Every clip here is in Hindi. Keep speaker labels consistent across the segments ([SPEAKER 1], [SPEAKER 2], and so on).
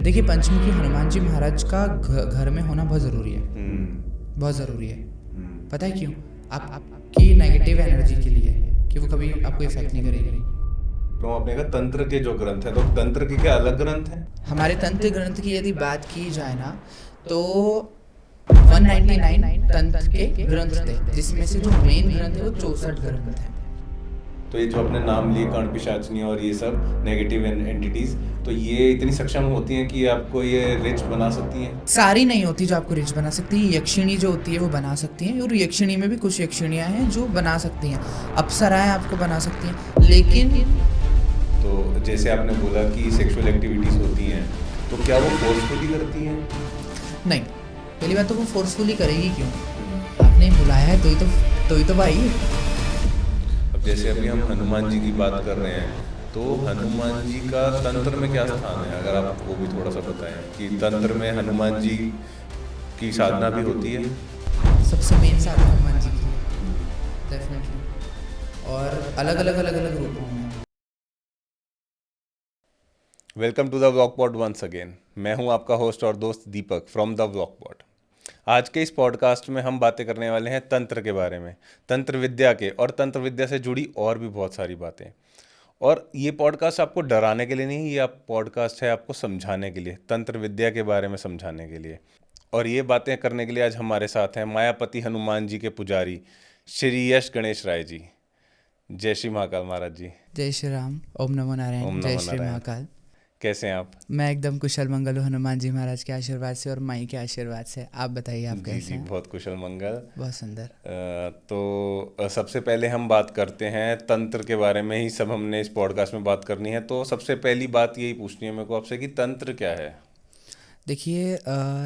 [SPEAKER 1] देखिए, पंचमुखी हनुमान जी महाराज का घर में होना बहुत ज़रूरी है, बहुत ज़रूरी है। पता है क्यों? आपकी नेगेटिव एनर्जी के लिए, कि वो कभी आपको इफेक्ट नहीं करेगी।
[SPEAKER 2] तो आपने कहा तंत्र के जो ग्रंथ हैं, तो तंत्र के क्या अलग ग्रंथ हैं?
[SPEAKER 1] हमारे तंत्र ग्रंथ की यदि बात की जाए ना, तो 199 तंत्र के ग्रंथ थे, जिसमें से जो मेन ग्रंथ है वो 64 ग्रंथ हैं।
[SPEAKER 2] तो ये जो आपने नाम लिए कर्ण पिशाचनी और ये सब नेगेटिव एंटिटीज, तो ये इतनी सक्षम होती हैं कि आपको ये रिच बना सकती हैं?
[SPEAKER 1] सारी नहीं होती जो आपको रिच बना सकती है। यक्षिणी जो होती है वो बना सकती हैं, और यक्षिणी में भी कुछ यक्षिणियाँ हैं जो बना सकती हैं। अप्सराएं आपको बना सकती हैं, लेकिन
[SPEAKER 2] तो जैसे आपने बोला कि सेक्सुअल एक्टिविटीज होती हैं, तो क्या वो फोर्सफुली करती हैं?
[SPEAKER 1] नहीं। पहली बात तो वो फोर्सफुली करेगी क्यों? आपने बुलाया है तो ही तो भाई।
[SPEAKER 2] अब जैसे अभी हम हनुमान जी की बात कर रहे हैं, तो हनुमान जी का तंत्र में क्या स्थान है? अगर आप वो भी थोड़ा सा बताएं कि तंत्र में हनुमान जी की साधना भी होती है।
[SPEAKER 1] सबसे मेन साधना हनुमान जी की है, डेफिनेटली, और अलग अलग रूपों में।
[SPEAKER 2] Welcome to the vlogpod once again. मैं हूं आपका होस्ट और दोस्त दीपक फ्रॉम द व्लॉगपॉड। आज के इस पॉडकास्ट में हम बातें करने वाले हैं तंत्र के बारे में, तंत्र विद्या के, और तंत्र विद्या से जुड़ी और भी बहुत सारी बातें। और ये पॉडकास्ट आपको डराने के लिए नहीं, ये आप पॉडकास्ट है आपको समझाने के लिए, तंत्र विद्या के बारे में समझाने के लिए। और ये बातें करने के लिए आज हमारे साथ हैं मायापति हनुमान जी के पुजारी श्री यश गणेश राय जी। जय श्री महाकाल महाराज जी।
[SPEAKER 1] जय श्री राम, ओम नमो
[SPEAKER 2] ओम
[SPEAKER 1] नारायण,
[SPEAKER 2] नमो
[SPEAKER 1] जय श्री
[SPEAKER 2] नारायण।
[SPEAKER 1] महाकाल।
[SPEAKER 2] कैसे हैं आप?
[SPEAKER 1] मैं एकदम कुशल मंगल हूँ हनुमान जी महाराज के आशीर्वाद से और माई के आशीर्वाद से। आप बताइए, आप
[SPEAKER 2] जी
[SPEAKER 1] कैसे
[SPEAKER 2] जी,
[SPEAKER 1] हैं?
[SPEAKER 2] बहुत कुशल मंगल।
[SPEAKER 1] बहुत सुंदर।
[SPEAKER 2] तो सबसे पहले हम बात करते हैं तंत्र के बारे में ही, सब हमने इस पॉडकास्ट में बात करनी है। तो सबसे पहली बात यही पूछनी है मेरे को आपसे कि तंत्र क्या है?
[SPEAKER 1] देखिए,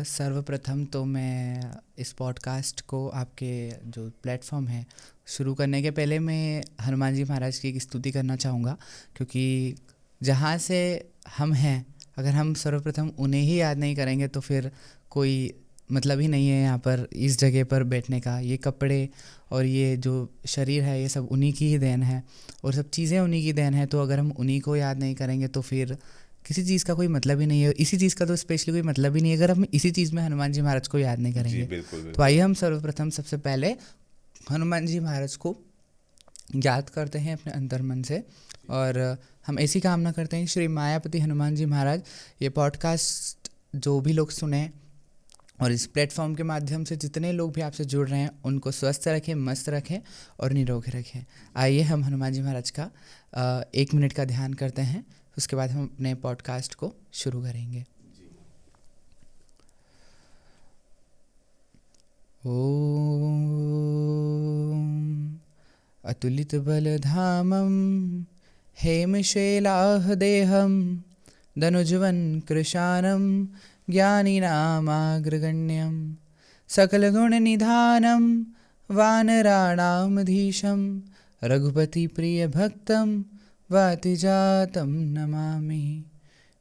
[SPEAKER 1] सर्वप्रथम तो मैं इस पॉडकास्ट को, आपके जो प्लेटफॉर्म है, शुरू करने के पहले मैं हनुमान जी महाराज की एक स्तुति करना चाहूँगा, क्योंकि जहाँ से हम हैं, अगर हम सर्वप्रथम उन्हें ही याद नहीं करेंगे तो फिर कोई मतलब ही नहीं है यहाँ पर, इस जगह पर बैठने का। ये कपड़े और ये जो शरीर है, ये सब उन्हीं की ही देन है, और सब चीज़ें उन्हीं की देन है। तो अगर हम उन्हीं को याद नहीं करेंगे तो फिर किसी चीज़ का कोई मतलब ही नहीं है। इसी चीज़ का तो स्पेशली कोई मतलब ही नहीं है अगर हम इसी चीज़ में हनुमान जी महाराज को याद नहीं
[SPEAKER 2] जी
[SPEAKER 1] करेंगे।
[SPEAKER 2] बिल्कुल
[SPEAKER 1] तो
[SPEAKER 2] बिल्कुल।
[SPEAKER 1] आइए हम सर्वप्रथम सबसे पहले हनुमान जी महाराज को याद करते हैं अपने अंतर्मन से, और हम ऐसी कामना करते हैं कि श्री मायापति हनुमान जी महाराज ये पॉडकास्ट जो भी लोग सुने, और इस प्लेटफॉर्म के माध्यम से जितने लोग भी आपसे जुड़ रहे हैं, उनको स्वस्थ रखें, मस्त रखें और निरोग रखें। आइए हम हनुमान जी महाराज का 1 मिनट का ध्यान करते हैं, उसके बाद हम अपने पॉडकास्ट को शुरू करेंगे। ओम अतुलित बलधामं हेमशैलाहदेहं धनुजवन कृशानं ज्ञानिनामाग्रगण्यं सकलगुणनिधानं वानराणामधीशं रघुपतिप्रियभक्तं वातिजातं नमामि।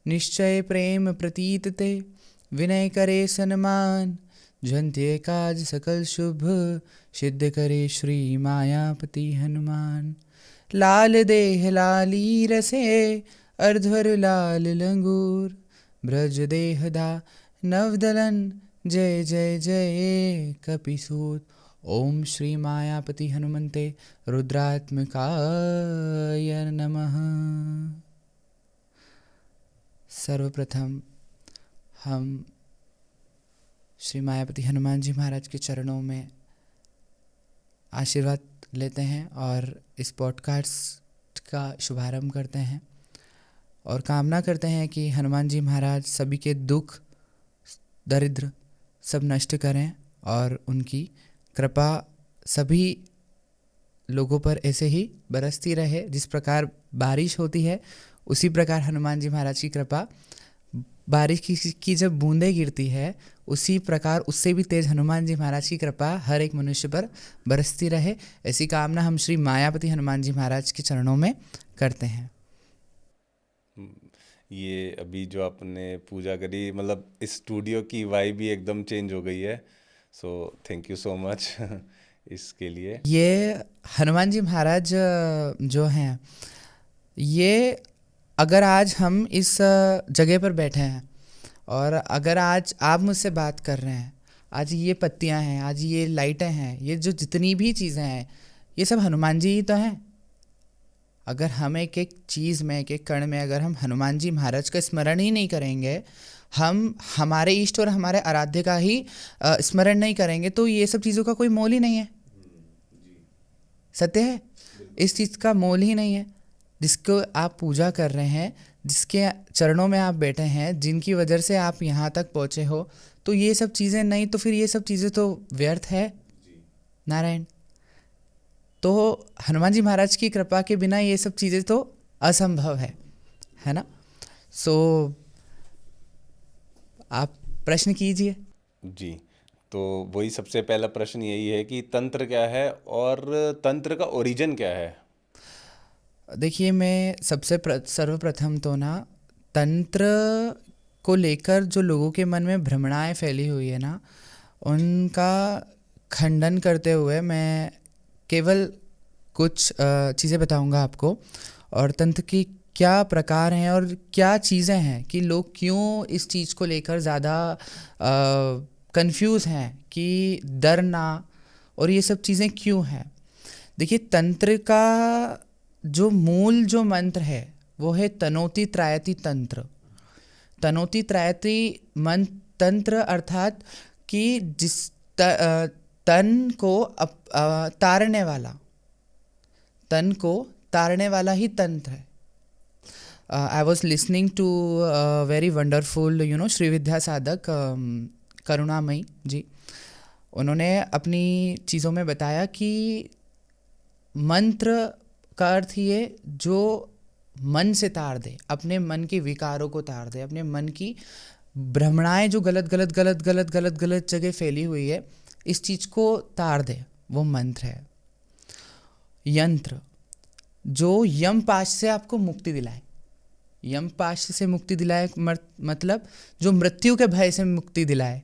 [SPEAKER 1] निश्चय प्रेम प्रतीत ते विनय करे सन्मान, जंत्य काज सकल शुभ सिद्ध करे श्री मायापति हनुमान। लाल देह लाली रसे अर्धवर लाल लंगूर, ब्रज देहदा नवदलन जय जय जय कपिसूत। ओम श्री मायापति हनुमते रुद्रात्मकाय नमः। सर्वप्रथम हम श्री मायापति हनुमान जी महाराज के चरणों में आशीर्वाद लेते हैं और इस पॉडकास्ट का शुभारंभ करते हैं, और कामना करते हैं कि हनुमान जी महाराज सभी के दुख दरिद्र सब नष्ट करें, और उनकी कृपा सभी लोगों पर ऐसे ही बरसती रहे। जिस प्रकार बारिश होती है, उसी प्रकार हनुमान जी महाराज की कृपा, बारिश की जब बूंदें गिरती है, उसी प्रकार उससे भी तेज हनुमान जी महाराज की कृपा हर एक मनुष्य पर बरसती रहे। ऐसी कामना हम श्री मायापति हनुमान जी महाराज के चरणों में करते हैं।
[SPEAKER 2] ये अभी जो आपने पूजा करी, मतलब इस स्टूडियो की वाइब भी एकदम चेंज हो गई है। So thank you so much इसके लिए।
[SPEAKER 1] ये हनुमान जी महाराज जो हैं, ये अगर आज हम इस जगह पर बैठे हैं और अगर आज आप मुझसे बात कर रहे हैं, आज ये पत्तियां हैं, आज ये लाइटें हैं, ये जो जितनी भी चीज़ें हैं, ये सब हनुमान जी ही तो हैं। अगर हम एक एक चीज़ में, एक एक कण में अगर हम हनुमान जी महाराज का स्मरण ही नहीं करेंगे, हम हमारे इष्ट और हमारे आराध्य का ही स्मरण नहीं करेंगे, तो ये सब चीज़ों का कोई मोल ही नहीं है। सत्य है, इस चीज़ का मोल ही नहीं है। जिसको आप पूजा कर रहे हैं, जिसके चरणों में आप बैठे हैं, जिनकी वजह से आप यहाँ तक पहुँचे हो, तो ये सब चीज़ें नहीं तो फिर ये सब चीज़ें तो व्यर्थ है नारायण। तो हनुमान जी महाराज की कृपा के बिना ये सब चीज़ें तो असंभव है ना। सो आप प्रश्न कीजिए।
[SPEAKER 2] जी, तो वही सबसे पहला प्रश्न यही है कि तंत्र क्या है और तंत्र का ओरिजिन क्या है?
[SPEAKER 1] देखिए, मैं सर्वप्रथम तो ना तंत्र को लेकर जो लोगों के मन में भ्रमणाएं फैली हुई है ना, उनका खंडन करते हुए मैं केवल कुछ चीज़ें बताऊंगा आपको, और तंत्र की क्या प्रकार हैं और क्या चीज़ें हैं कि लोग क्यों इस चीज़ को लेकर ज़्यादा कंफ्यूज हैं, कि डरना और ये सब चीज़ें क्यों हैं। देखिए, तंत्र का जो मूल जो मंत्र है वो है तनोति त्रायति तंत्र। तनोति त्रायति तंत्र अर्थात कि तन को तारने वाला, तन को तारने वाला ही तंत्र है। I was listening to very wonderful Shri Vidya Sadhak Karunamayi जी। उन्होंने अपनी चीज़ों में बताया कि मंत्र का अर्थ ये जो मन से तार दे, अपने मन के विकारों को तार दे, अपने मन की भ्रमणाएं जो गलत गलत गलत गलत गलत गलत जगह फैली हुई है, इस चीज़ को तार दे, वो मंत्र है। यंत्र जो यम पाश से आपको मुक्ति दिलाए, यम पाश से मुक्ति दिलाए मतलब जो मृत्यु के भय से मुक्ति दिलाए,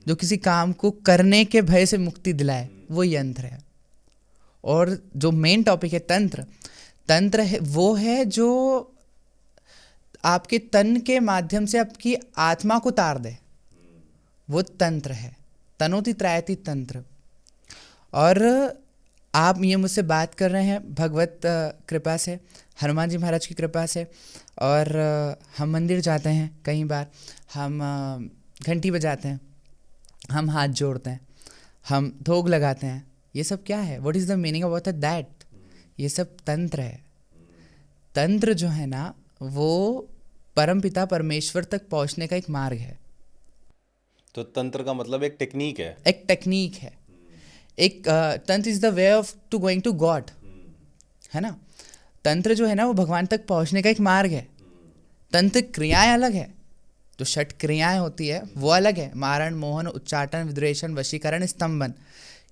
[SPEAKER 1] जो किसी काम को करने के भय से मुक्ति दिलाए, वो यंत्र है। और जो मेन टॉपिक है तंत्र, तंत्र है वो है जो आपके तन के माध्यम से आपकी आत्मा को तार दे, वो तंत्र है, तनोति त्रायति तंत्र। और आप ये मुझसे बात कर रहे हैं भगवत कृपा से, हनुमान जी महाराज की कृपा से। और हम मंदिर जाते हैं, कई बार हम घंटी बजाते हैं, हम हाथ जोड़ते हैं, हम धोग लगाते हैं, ये सब क्या है? What is the meaning about that? ये सब तंत्र है। तंत्र जो है ना, वो परमपिता परमेश्वर तक पहुंचने का एक मार्ग है।
[SPEAKER 2] तो तंत्र का मतलब एक टेक्निक है,
[SPEAKER 1] एक टेक्निक है, एक तंत्र is the way of to going to God, है ना। तंत्र जो है ना, वो भगवान तक पहुंचने का एक मार्ग है। तंत्र क्रियाएं अलग है, जो षट क्रियाएं होती है वो अलग है, मारण, मोहन, उच्चाटन, विद्वेषण, वशीकरण, स्तंभन,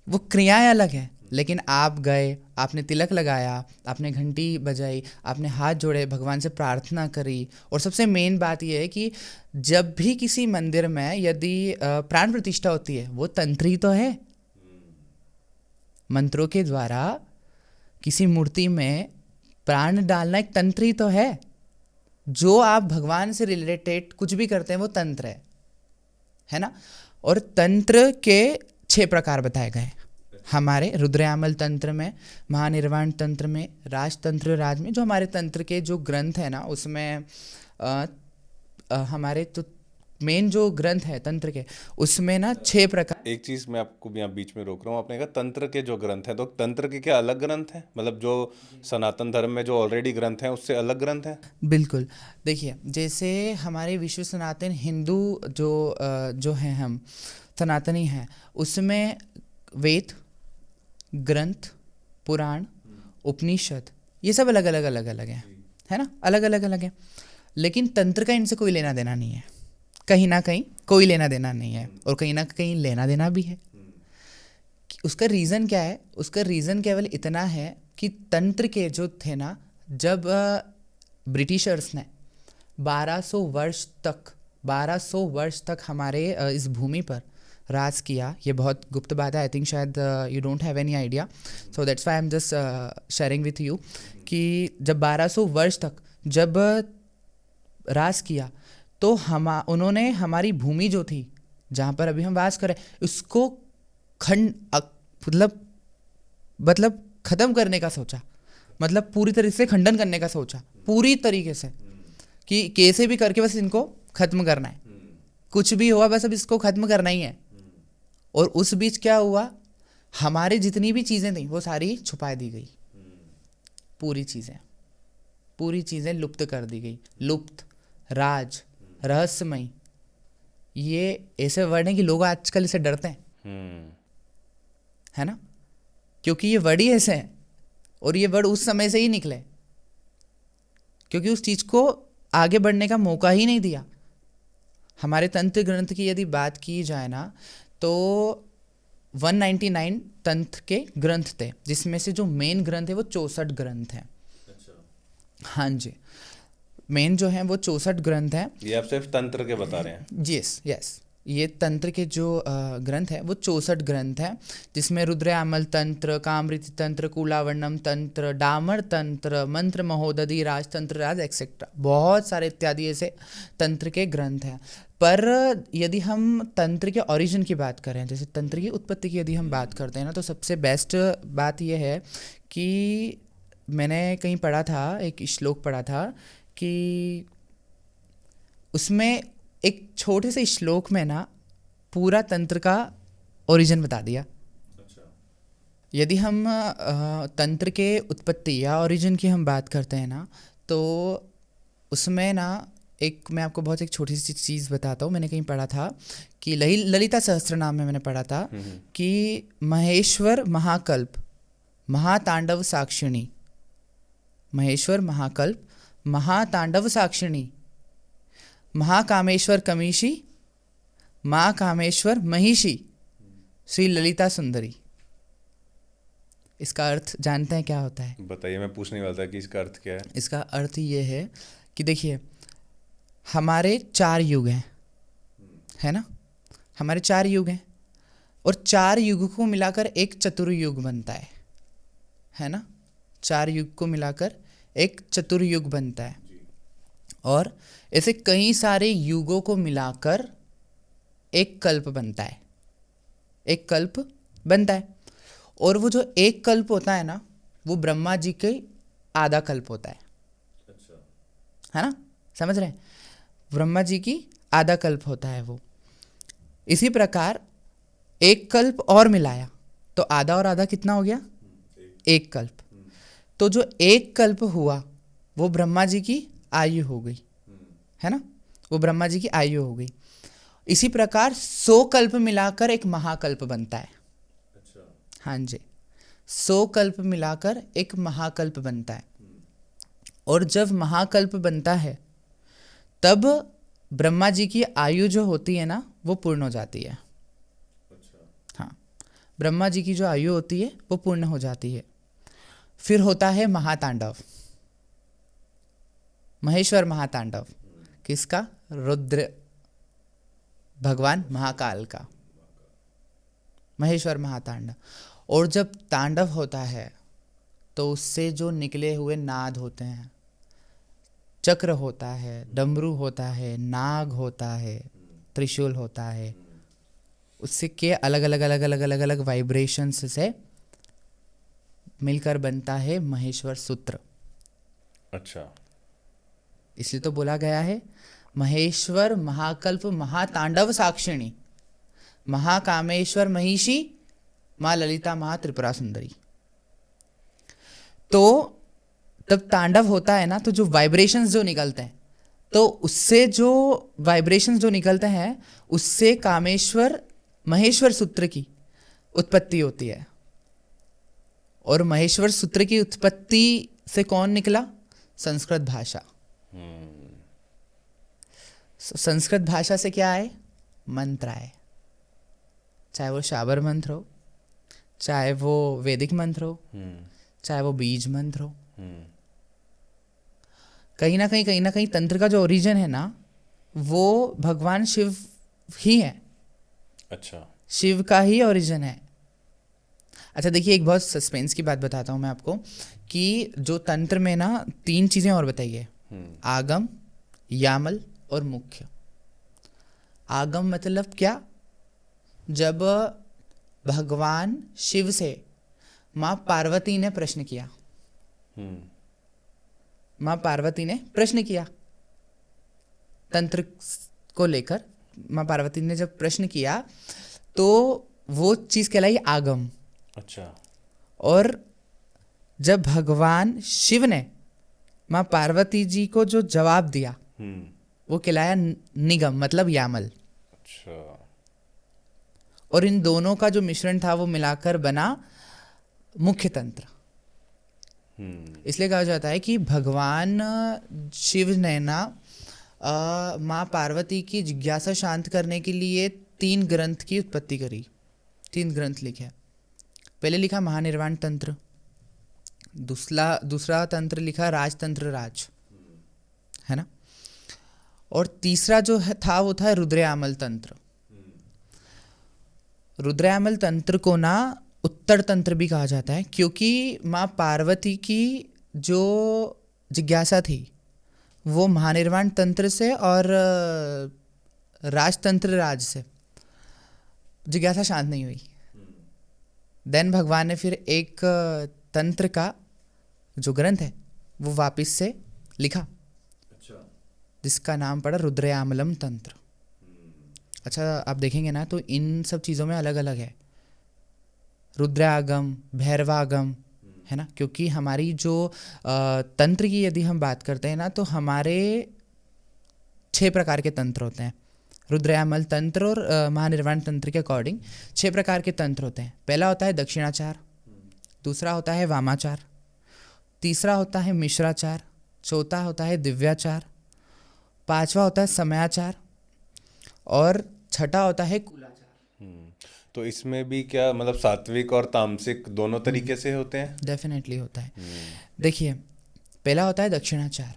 [SPEAKER 1] वो क्रियाएं अलग है। लेकिन आप गए, आपने तिलक लगाया, आपने घंटी बजाई, आपने हाथ जोड़े, भगवान से प्रार्थना करी। और सबसे मेन बात यह है कि जब भी किसी मंदिर में यदि प्राण प्रतिष्ठा होती है, वो तंत्र ही तो है। मंत्रों के द्वारा किसी मूर्ति में प्राण डालना एक तंत्र ही तो है। जो आप भगवान से रिलेटेड कुछ भी करते हैं वो तंत्र है ना। और तंत्र के 6 प्रकार बताए गए हमारे रुद्रयामल तंत्र में, महानिर्वाण तंत्र में, राजतंत्र राज में। जो हमारे तंत्र के जो ग्रंथ है ना, उसमें हमारे तो मेन जो ग्रंथ है तंत्र के, उसमें ना 6 प्रकार।
[SPEAKER 2] एक चीज़ मैं आपको यहाँ बीच में रोक रहा हूँ, आपने कहा तंत्र के जो ग्रंथ हैं, तो तंत्र के क्या अलग ग्रंथ हैं? मतलब जो सनातन धर्म में जो ऑलरेडी ग्रंथ हैं उससे अलग ग्रंथ हैं?
[SPEAKER 1] बिल्कुल, देखिए जैसे हमारे विश्व सनातन हिंदू जो हैं, हम सनातनी हैं, उसमें वेद, ग्रंथ, पुराण, उपनिषद, ये सब अलग अलग अलग अलग हैं, है ना, अलग अलग अलग हैं। लेकिन तंत्र का इनसे कोई लेना देना नहीं है, कहीं ना कहीं कोई लेना देना नहीं है, और कहीं ना कहीं लेना देना भी है। उसका रीज़न क्या है? उसका रीज़न केवल इतना है कि तंत्र के जो थे ना, जब ब्रिटिशर्स ने 1200 वर्ष तक हमारे इस भूमि पर राज किया। ये बहुत गुप्त बात है, आई थिंक शायद you don't have any idea, so that's why I am just sharing with you कि जब 1200 वर्ष तक जब राज किया, तो उन्होंने हमारी भूमि जो थी जहाँ पर अभी हम वास करें उसको मतलब ख़त्म करने का सोचा, मतलब पूरी तरीके से खंडन करने का सोचा, पूरी तरीके से कि कैसे भी करके बस इनको ख़त्म करना है, कुछ भी हुआ बस अब इसको ख़त्म करना ही है। और उस बीच क्या हुआ, हमारी जितनी भी चीज़ें थी वो सारी छुपा दी गई, पूरी चीज़ें लुप्त कर दी गई। लुप्त, राज, रहस्यमय, ये ऐसे वर्ड हैं कि लोग आजकल इसे डरते हैं, है ना, क्योंकि ये वर्ड ही ऐसे हैं और ये वर्ड उस समय से ही निकले, क्योंकि उस चीज़ को आगे बढ़ने का मौका ही नहीं दिया। हमारे तंत्र ग्रंथ की यदि बात की जाए ना तो 199 तंत्र के ग्रंथ थे, जिसमें से जो मेन ग्रंथ है वो 64 ग्रंथ हैं। हाँ जी, मेन जो है वो 64 ग्रंथ हैं।
[SPEAKER 2] ये आप सिर्फ तंत्र के बता रहे हैं?
[SPEAKER 1] यस, ये तंत्र के जो ग्रंथ है वो 64 ग्रंथ हैं, जिसमें रुद्रयामल तंत्र, कामृति तंत्र, कूलावर्णम तंत्र, डामर तंत्र, मंत्र महोदधि, राजतंत्र राज एक्सेट्रा, बहुत सारे इत्यादि ऐसे तंत्र के ग्रंथ हैं। पर यदि हम तंत्र के ओरिजिन की बात करें, जैसे तंत्र की उत्पत्ति की यदि हम बात करते हैं ना, तो सबसे बेस्ट बात यह है कि मैंने कहीं पढ़ा था, एक श्लोक पढ़ा था कि उसमें एक छोटे से श्लोक में ना पूरा तंत्र का ओरिजिन बता दिया। यदि हम तंत्र के उत्पत्ति या ओरिजिन की हम बात करते हैं ना, तो उसमें ना मैं आपको बहुत एक छोटी सी चीज़ बताता हूँ। मैंने कहीं पढ़ा था कि ललिता सहस्त्रनाम में मैंने पढ़ा था कि महेश्वर महाकल्प महातांडव साक्षिणी, महेश्वर महाकल्प महातांडव साक्षिणी, महाकामेश्वर कमीशी, माँ कामेश्वर महिषी, श्री ललिता सुंदरी। इसका अर्थ जानते हैं क्या होता है?
[SPEAKER 2] बताइए, मैं पूछने वाला था कि इसका अर्थ क्या है।
[SPEAKER 1] इसका अर्थ ये है कि देखिए, हमारे 4 युग हैं, है ना, हमारे 4 युग हैं और 4 युग को मिलाकर एक चतुर्युग बनता है ना, 4 युग को मिलाकर एक चतुर्युग बनता है और ऐसे कई सारे युगों को मिलाकर एक कल्प बनता है, एक कल्प बनता है। और वो जो एक कल्प होता है ना, वो ब्रह्मा जी के आधा कल्प होता है। है ना, समझ रहे हैं? ब्रह्मा जी की आधा कल्प होता है वो। इसी प्रकार एक कल्प और मिलाया तो आधा और आधा कितना हो गया? एक कल्प। तो जो एक कल्प हुआ वो ब्रह्मा जी की आयु हो गई, है ना, वो ब्रह्मा जी की आयु हो गई। इसी प्रकार 100 कल्प मिलाकर एक महाकल्प बनता है। हाँ जी, 100 कल्प मिलाकर एक महाकल्प बनता है। और जब महाकल्प बनता है तब ब्रह्मा जी की आयु जो होती है ना वो पूर्ण हो जाती है। हाँ, ब्रह्मा जी की जो आयु होती है वो पूर्ण हो जाती है। फिर होता है महातांडव, महेश्वर महातांडव। किसका? रुद्र भगवान महाकाल का, महेश्वर महातांडव। और जब तांडव होता है तो उससे जो निकले हुए नाद होते हैं, चक्र होता है, डमरू होता है, नाग होता है, त्रिशूल होता है, उससे के अलग अलग अलग अलग अलग अलग वाइब्रेशंस से मिलकर बनता है महेश्वर सूत्र।
[SPEAKER 2] अच्छा,
[SPEAKER 1] इसलिए तो बोला गया है महेश्वर महाकल्प महातांडव साक्षिणी, महाकामेश्वर महिषी, माँ ललिता महा त्रिपुरा सुंदरी। तो तब तांडव होता है ना, तो जो वाइब्रेशंस जो निकलते हैं, तो उससे जो वाइब्रेशंस जो निकलते हैं उससे कामेश्वर महेश्वर सूत्र की उत्पत्ति होती है। और महेश्वर सूत्र की उत्पत्ति से कौन निकला? संस्कृत भाषा। संस्कृत भाषा से क्या आए? मंत्र आए, चाहे वो शाबर मंत्र हो, चाहे वो वैदिक मंत्र हो, चाहे वो बीज मंत्र हो। कहीं ना कहीं तंत्र का जो ओरिजिन है ना वो भगवान शिव ही है।
[SPEAKER 2] अच्छा,
[SPEAKER 1] शिव का ही ओरिजिन है। अच्छा देखिए, एक बहुत सस्पेंस की बात बताता हूँ मैं आपको कि जो तंत्र में ना 3 चीज़ें और बताइए, आगम, यामल और मुख्य। आगम मतलब क्या? जब भगवान शिव से माँ पार्वती ने प्रश्न किया, माँ पार्वती ने प्रश्न किया तंत्र को लेकर, माँ पार्वती ने जब प्रश्न किया तो वो चीज़ कहलाई आगम।
[SPEAKER 2] अच्छा।
[SPEAKER 1] और जब भगवान शिव ने माँ पार्वती जी को जो जवाब दिया वो कहलाया निगम, मतलब यामल।
[SPEAKER 2] अच्छा।
[SPEAKER 1] और इन दोनों का जो मिश्रण था वो मिलाकर बना मुख्य तंत्र। इसलिए कहा जाता है कि भगवान शिव ने ना माँ पार्वती की जिज्ञासा शांत करने के लिए 3 ग्रंथ की उत्पत्ति करी, 3 ग्रंथ लिखे। पहले लिखा महानिर्वाण तंत्र, दूसरा तंत्र लिखा राजतंत्र राज, है ना, और तीसरा जो था वो था रुद्रयामल तंत्र। रुद्रयामल तंत्र को ना उत्तर तंत्र भी कहा जाता है, क्योंकि माँ पार्वती की जो जिज्ञासा थी वो महानिर्वाण तंत्र से और राजतंत्र राज से जिज्ञासा शांत नहीं हुई। देन भगवान ने फिर एक तंत्र का जो ग्रंथ है वो वापस से लिखा।
[SPEAKER 2] अच्छा।
[SPEAKER 1] जिसका नाम पड़ा रुद्रयामलम तंत्र। अच्छा, आप देखेंगे ना तो इन सब चीज़ों में अलग अलग है, रुद्रागम, भैरवागम, है ना, क्योंकि हमारी जो तंत्र की यदि हम बात करते हैं ना तो हमारे 6 प्रकार के तंत्र होते हैं। रुद्रयामल तंत्र और महानिर्वाण तंत्र के अकॉर्डिंग 6 प्रकार के तंत्र होते हैं। पहला होता है दक्षिणाचार, दूसरा होता है वामाचार, तीसरा होता है मिश्राचार, चौथा होता है दिव्याचार, पांचवा होता है समयाचार और छठा होता है कुलाचार।
[SPEAKER 2] तो इसमें भी क्या मतलब सात्विक और तामसिक दोनों तरीके से होते हैं?
[SPEAKER 1] डेफिनेटली होता है। देखिए, पहला होता है दक्षिणाचार।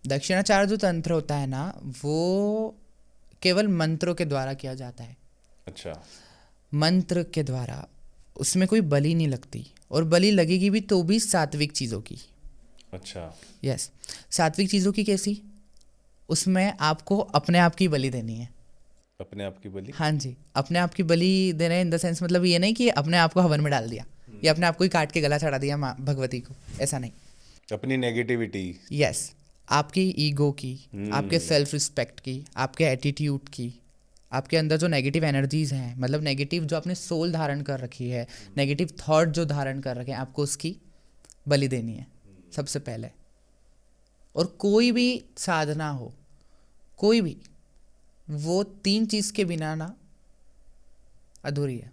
[SPEAKER 1] दक्षिणाचार जो तंत्र होता है ना वो केवल मंत्रों के द्वारा किया जाता है।
[SPEAKER 2] अच्छा।
[SPEAKER 1] मंत्र के द्वारा, उसमें कोई बलि नहीं लगती, और बलि लगेगी भी तो भी सात्विक चीज़ों की।
[SPEAKER 2] अच्छा।
[SPEAKER 1] यस, सात्विक चीज़ों की कैसी? उसमें आपको अपने आप की बलि देनी है।
[SPEAKER 2] अपने आप की बलि?
[SPEAKER 1] हाँ जी, अपने आप की बलि देना इन द सेंस, मतलब ये नहीं कि अपने आप को हवन में डाल दिया या अपने आप को ही काट के गला चढ़ा दिया माँ भगवती को, ऐसा नहीं।
[SPEAKER 2] अपनी नेगेटिविटी।
[SPEAKER 1] यस, आपकी ईगो की, आपके सेल्फ रिस्पेक्ट की, आपके एटीट्यूड की, आपके अंदर जो नेगेटिव एनर्जीज हैं, मतलब नेगेटिव जो आपने सोल धारण कर रखी है, नेगेटिव थॉट जो धारण कर रखे हैं, आपको उसकी बलि देनी है सबसे पहले। और कोई भी साधना हो, कोई भी, वो 3 चीज़ के बिना ना अधूरी है।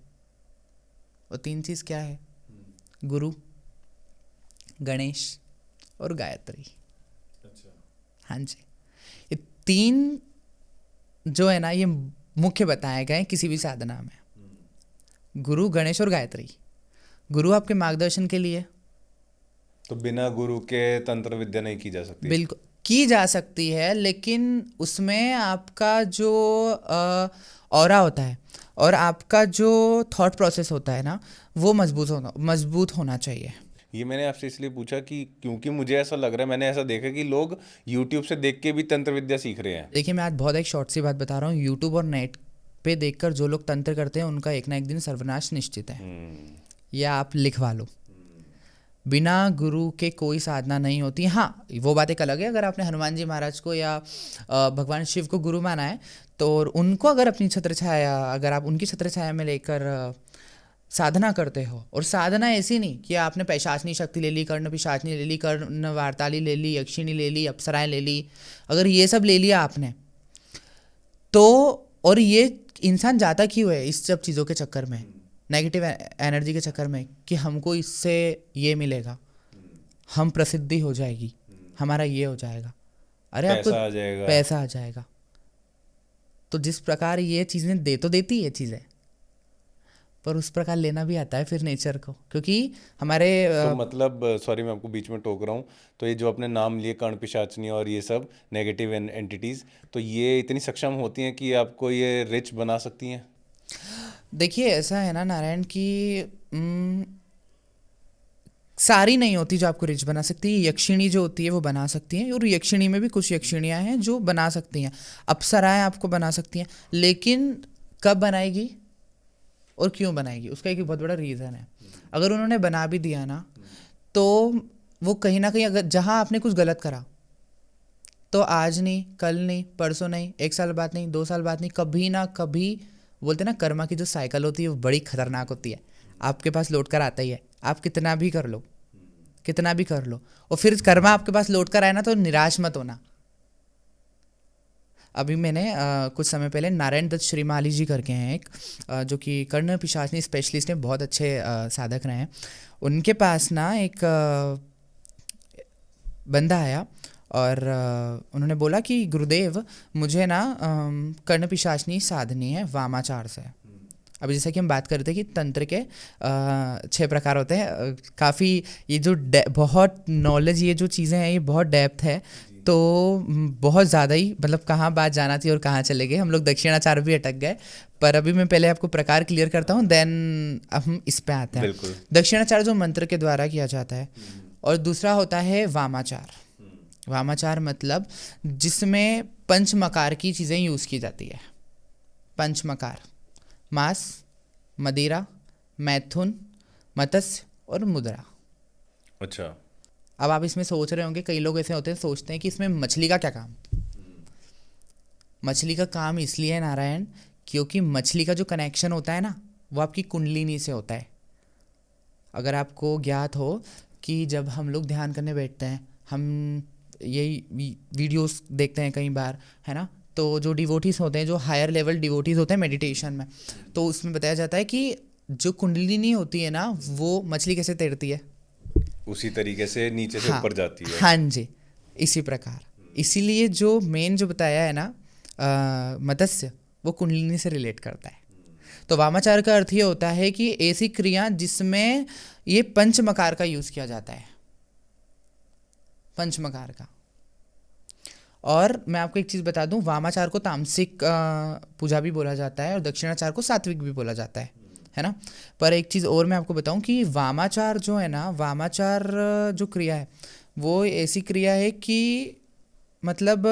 [SPEAKER 1] और 3 चीज़ क्या है? गुरु, गणेश और गायत्री।
[SPEAKER 2] अच्छा।
[SPEAKER 1] हाँ जी, ये 3 जो है ना ये मुख्य बताए गए किसी भी साधना में। गुरु, गणेश और गायत्री। गुरु आपके मार्गदर्शन के लिए,
[SPEAKER 2] तो बिना गुरु के तंत्र विद्या नहीं की जा सकती?
[SPEAKER 1] बिल्कुल की जा सकती है, लेकिन उसमें आपका जो ऑरा होता है और आपका जो थॉट प्रोसेस होता है ना वो मजबूत होना चाहिए।
[SPEAKER 2] ये मैंने आपसे इसलिए पूछा कि क्योंकि मुझे ऐसा लग रहा है, मैंने ऐसा देखा कि लोग YouTube से देख के भी तंत्र विद्या सीख रहे हैं।
[SPEAKER 1] देखिए, मैं आज बहुत एक शॉर्ट सी बात बता रहा हूँ। यूट्यूब और नेट पे देखकर जो लोग तंत्र करते हैं उनका एक ना एक दिन सर्वनाश निश्चित है, या आप लिखवा लो। बिना गुरु के कोई साधना नहीं होती। हाँ, वो बात एक अलग है, अगर आपने हनुमान जी महाराज को या भगवान शिव को गुरु माना है तो उनको अगर अपनी छत्र छाया, अगर आप उनकी छत्र छाया में लेकर साधना करते हो, और साधना ऐसी नहीं कि आपने पैशाचनी शक्ति ले ली, कर्ण पिशाचनी ले ली, कर्ण वार्ताली ले ली, यक्षिणी ले ली, अप्सराएं ले ली, अगर ये सब ले लिया आपने तो, और ये इंसान जाता क्यों है इस सब चीज़ों के चक्कर में, नेगेटिव एनर्जी के चक्कर में, कि हमको इससे ये मिलेगा, हम प्रसिद्धि हो जाएगी, हमारा ये हो जाएगा, अरे आपको
[SPEAKER 2] पैसा आ जाएगा,
[SPEAKER 1] पैसा आ जाएगा। तो जिस प्रकार ये चीज़ें दे तो देती है चीज़ें, पर उस प्रकार लेना भी आता है फिर नेचर को, क्योंकि हमारे
[SPEAKER 2] तो मतलब सॉरी मैं आपको बीच में टोक रहा हूँ, तो ये जो आपने नाम लिए कर्ण पिशाचनी और ये सब नेगेटिव एंटिटीज, तो ये इतनी सक्षम होती हैं कि आपको ये रिच बना सकती हैं?
[SPEAKER 1] देखिए, ऐसा है ना नारायण कि सारी नहीं होती जो आपको रिच बना सकती है। यक्षिणी जो होती है वो बना सकती है, और यक्षिणी में भी कुछ यक्षिणियाँ हैं जो बना सकती हैं, अप्सराएं आपको बना सकती हैं। लेकिन कब बनाएगी और क्यों बनाएगी, उसका एक बहुत बड़ा रीज़न है। अगर उन्होंने बना भी दिया ना, तो वो कहीं ना कहीं, अगर जहाँ आपने कुछ गलत करा, तो आज नहीं, कल नहीं, परसों नहीं, 1 साल बाद नहीं, 2 साल बाद नहीं, कभी ना कभी, बोलते ना कर्मा की जो साइकिल होती है वो बड़ी खतरनाक होती है, आपके पास लौट कर आता ही है। आप कितना भी कर लो, कितना भी कर लो, और फिर कर्मा आपके पास लौट कर आए ना, तो निराश मत होना। अभी मैंने कुछ समय पहले नारायण दत्त श्रीमाली जी करके हैं एक, जो कि कर्ण पिशाचनी स्पेशलिस्ट हैं, बहुत अच्छे साधक रहे हैं। उनके पास ना एक बंदा आया और उन्होंने बोला कि गुरुदेव, मुझे ना कर्ण पिशाचनी साधनी है वामाचार से। अभी जैसा कि हम बात कर रहे थे कि तंत्र के 6 प्रकार होते हैं, काफ़ी ये जो बहुत नॉलेज, ये जो चीज़ें हैं ये बहुत डेप्थ है, तो बहुत ज़्यादा ही, मतलब कहाँ बात जाना थी और कहाँ चले गए हम लोग, दक्षिणाचार भी अटक गए। पर अभी मैं पहले आपको प्रकार क्लियर करता हूँ, देन अब हम इस पे आते हैं। दक्षिणाचार जो मंत्र के द्वारा किया जाता है, और दूसरा होता है वामाचार। वामाचार मतलब जिसमें पंचमकार की चीज़ें यूज़ की जाती है। पंचमकार: मांस, मदिरा, मैथुन, मत्स्य और मुद्रा।
[SPEAKER 2] अच्छा।
[SPEAKER 1] अब आप इसमें सोच रहे होंगे, कई लोग ऐसे होते हैं सोचते हैं कि इसमें मछली का क्या काम। मछली का काम इसलिए है नारायण, क्योंकि मछली का जो कनेक्शन होता है ना, वो आपकी कुंडलिनी से होता है। अगर आपको ज्ञात हो कि जब हम लोग ध्यान करने बैठते हैं, हम यही वीडियोस देखते हैं कई बार, है ना, तो जो डिवोटीज होते हैं, जो हायर लेवल डिवोटीज होते हैं मेडिटेशन में, तो उसमें बताया जाता है कि जो कुंडलिनी होती है ना, वो मछली कैसे तैरती है,
[SPEAKER 2] उसी तरीके से नीचे से ऊपर जाती है।
[SPEAKER 1] हाँ जी, इसी प्रकार। इसीलिए जो मेन जो बताया है ना मत्स्य, वो कुंडलिनी से रिलेट करता है। तो वामाचार का अर्थ ये होता है कि ऐसी क्रिया जिसमें ये पंचमकार का यूज किया जाता है, पंचमकार का। और मैं आपको एक चीज़ बता दूं, वामाचार को तामसिक पूजा भी बोला जाता है और दक्षिणाचार को सात्विक भी बोला जाता है ना। पर एक चीज़ और मैं आपको बताऊं कि वामाचार जो है ना, वामाचार जो क्रिया है वो ऐसी क्रिया है कि मतलब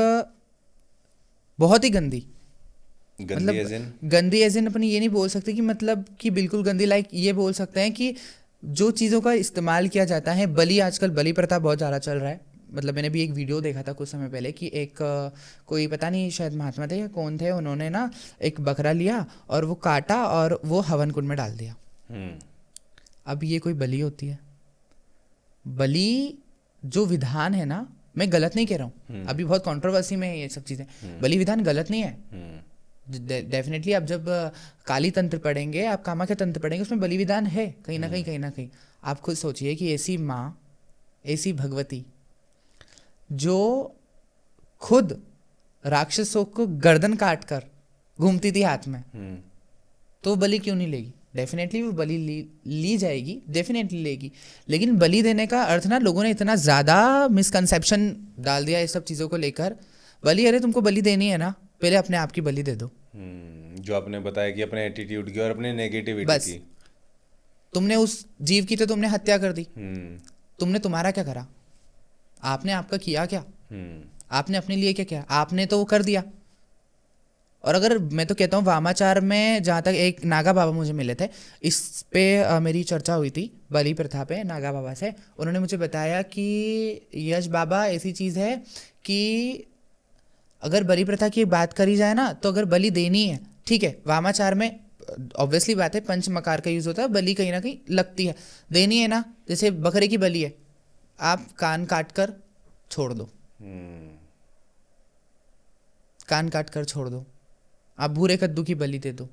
[SPEAKER 1] बहुत ही गंदी। गंदी एज इन अपन ये नहीं बोल सकते कि मतलब कि बिल्कुल गंदी, लाइक ये बोल सकते हैं कि जो चीज़ों का इस्तेमाल किया जाता है, बलि, आजकल बलि प्रथा बहुत ज़्यादा चल रहा है। मतलब मैंने भी एक वीडियो देखा था कुछ समय पहले कि एक कोई पता नहीं शायद महात्मा थे या कौन थे, उन्होंने ना एक बकरा लिया और वो काटा और वो हवन कुंड में डाल दिया। अब ये कोई बलि होती है? बलि जो विधान है ना, मैं गलत नहीं कह रहा हूँ, अभी बहुत कंट्रोवर्सी में है ये सब चीज़ें, बलि विधान गलत नहीं है। डेफिनेटली आप जब काली तंत्र पढ़ेंगे, आप कामाख्या तंत्र पढ़ेंगे, उसमें बलि विधान है कहीं ना कहीं, कहीं ना कहीं। आप खुद सोचिए कि ऐसी माँ, ऐसी भगवती जो खुद राक्षसों को गर्दन काट कर घूमती थी हाथ में, तो बलि क्यों नहीं लेगी? डेफिनेटली वो बलि ली जाएगी, डेफिनेटली लेगी। लेकिन बलि देने का अर्थ ना, लोगों ने इतना ज़्यादा मिसकंसेप्शन डाल दिया इस सब चीज़ों को लेकर। बलि, अरे तुमको बलि देनी है ना, पहले अपने आप की बलि दे दो।
[SPEAKER 2] जो आपने बताया कि अपने एटीट्यूड की और अपने नेगेटिविटी की,
[SPEAKER 1] तुमने उस जीव की तो तुमने हत्या कर दी, तुमने तुम्हारा क्या करा? आपने आपका किया क्या? आपने अपने लिए क्या किया? आपने तो वो कर दिया। और अगर मैं तो कहता हूँ वामाचार में, जहाँ तक एक नागा बाबा मुझे मिले थे, इस पे मेरी चर्चा हुई थी बलि प्रथा पे नागा बाबा से। उन्होंने मुझे बताया कि यश बाबा, ऐसी चीज़ है कि अगर बलि प्रथा की बात करी जाए ना, तो अगर बलि देनी है, ठीक है, वामाचार में ऑब्वियसली बात है पंचमकार का यूज़ होता है, बलि कहीं ना कहीं लगती है, देनी है ना। जैसे बकरे की बलि है, आप कान काट कर छोड़ दो, कान काट कर छोड़ दो। आप भूरे कद्दू की बलि दे दो,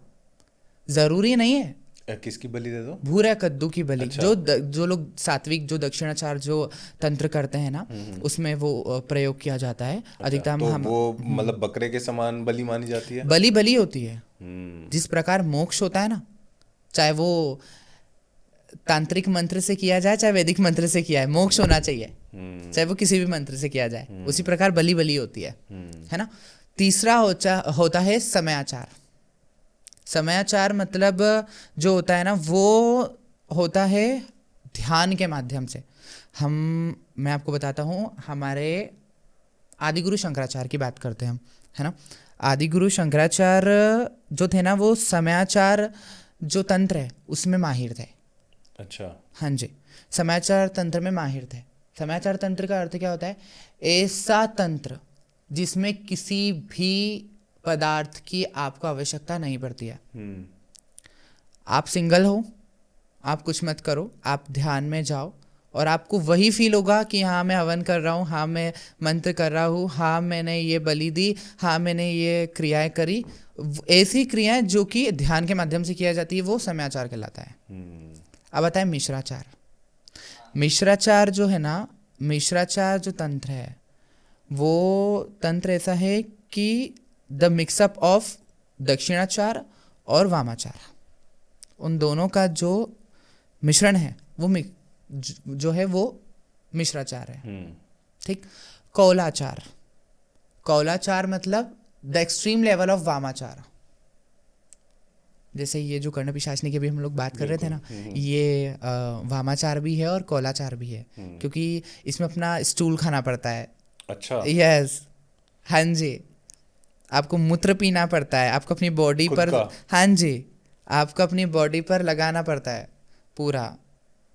[SPEAKER 1] ज़रूरी नहीं है।
[SPEAKER 2] किसकी बलि दे दो?
[SPEAKER 1] भूरे कद्दू की बलि। अच्छा। जो लोग सात्विक, जो दक्षिणाचार जो तंत्र करते हैं ना, उसमें वो प्रयोग किया जाता है। अच्छा, अधिकतम
[SPEAKER 2] तो हम वो मतलब बकरे के समान बलि मानी जाती है?
[SPEAKER 1] बलि बलि होती है। जिस प्रकार मोक्ष होता है ना, चाहे वो तांत्रिक मंत्र से किया जाए, चाहे वैदिक मंत्र से किया है, मोक्ष होना चाहिए, चाहे वो किसी भी मंत्र से किया जाए। उसी प्रकार बलि बलि होती है ना। तीसरा होता है समयाचार। समयाचार मतलब जो होता है ना, वो होता है ध्यान के माध्यम से मैं आपको बताता हूँ, हमारे आदिगुरु शंकराचार्य की बात करते हैं हम, है ना। आदिगुरु शंकराचार्य जो थे ना, वो समयाचार जो तंत्र है उसमें माहिर थे।
[SPEAKER 2] अच्छा।
[SPEAKER 1] हाँ जी, समयाचार तंत्र में माहिर थे। समयाचार तंत्र का अर्थ क्या होता है? ऐसा तंत्र जिसमें किसी भी पदार्थ की आपको आवश्यकता नहीं पड़ती है। आप सिंगल हो, आप कुछ मत करो, आप ध्यान में जाओ और आपको वही फील होगा कि हाँ मैं हवन कर रहा हूँ, हाँ मैं मंत्र कर रहा हूँ, हाँ मैंने ये बलि दी, हाँ मैंने ये क्रियाएं करी। ऐसी क्रियाएं जो कि ध्यान के माध्यम से किया जाती है, वो समयाचार कहलाता है। अब आता है मिश्राचार। मिश्राचार जो है ना, मिश्राचार जो तंत्र है, वो तंत्र ऐसा है कि द मिक्सअप ऑफ दक्षिणाचार और वामाचार, उन दोनों का जो मिश्रण है वो जो है वो मिश्राचार है। ठीक। कौलाचार, कौलाचार मतलब द एक्सट्रीम लेवल ऑफ वामाचार। जैसे ये जो कर्ण पिशाचनी की भी हम लोग बात कर रहे थे ना, ये वामाचार भी है और कौलाचार भी है, क्योंकि इसमें अपना स्टूल खाना पड़ता है।
[SPEAKER 2] अच्छा।
[SPEAKER 1] यस, हाँ जी, आपको मूत्र पीना पड़ता है, आपको अपनी बॉडी पर, हाँ जी, आपको अपनी बॉडी पर लगाना पड़ता है पूरा।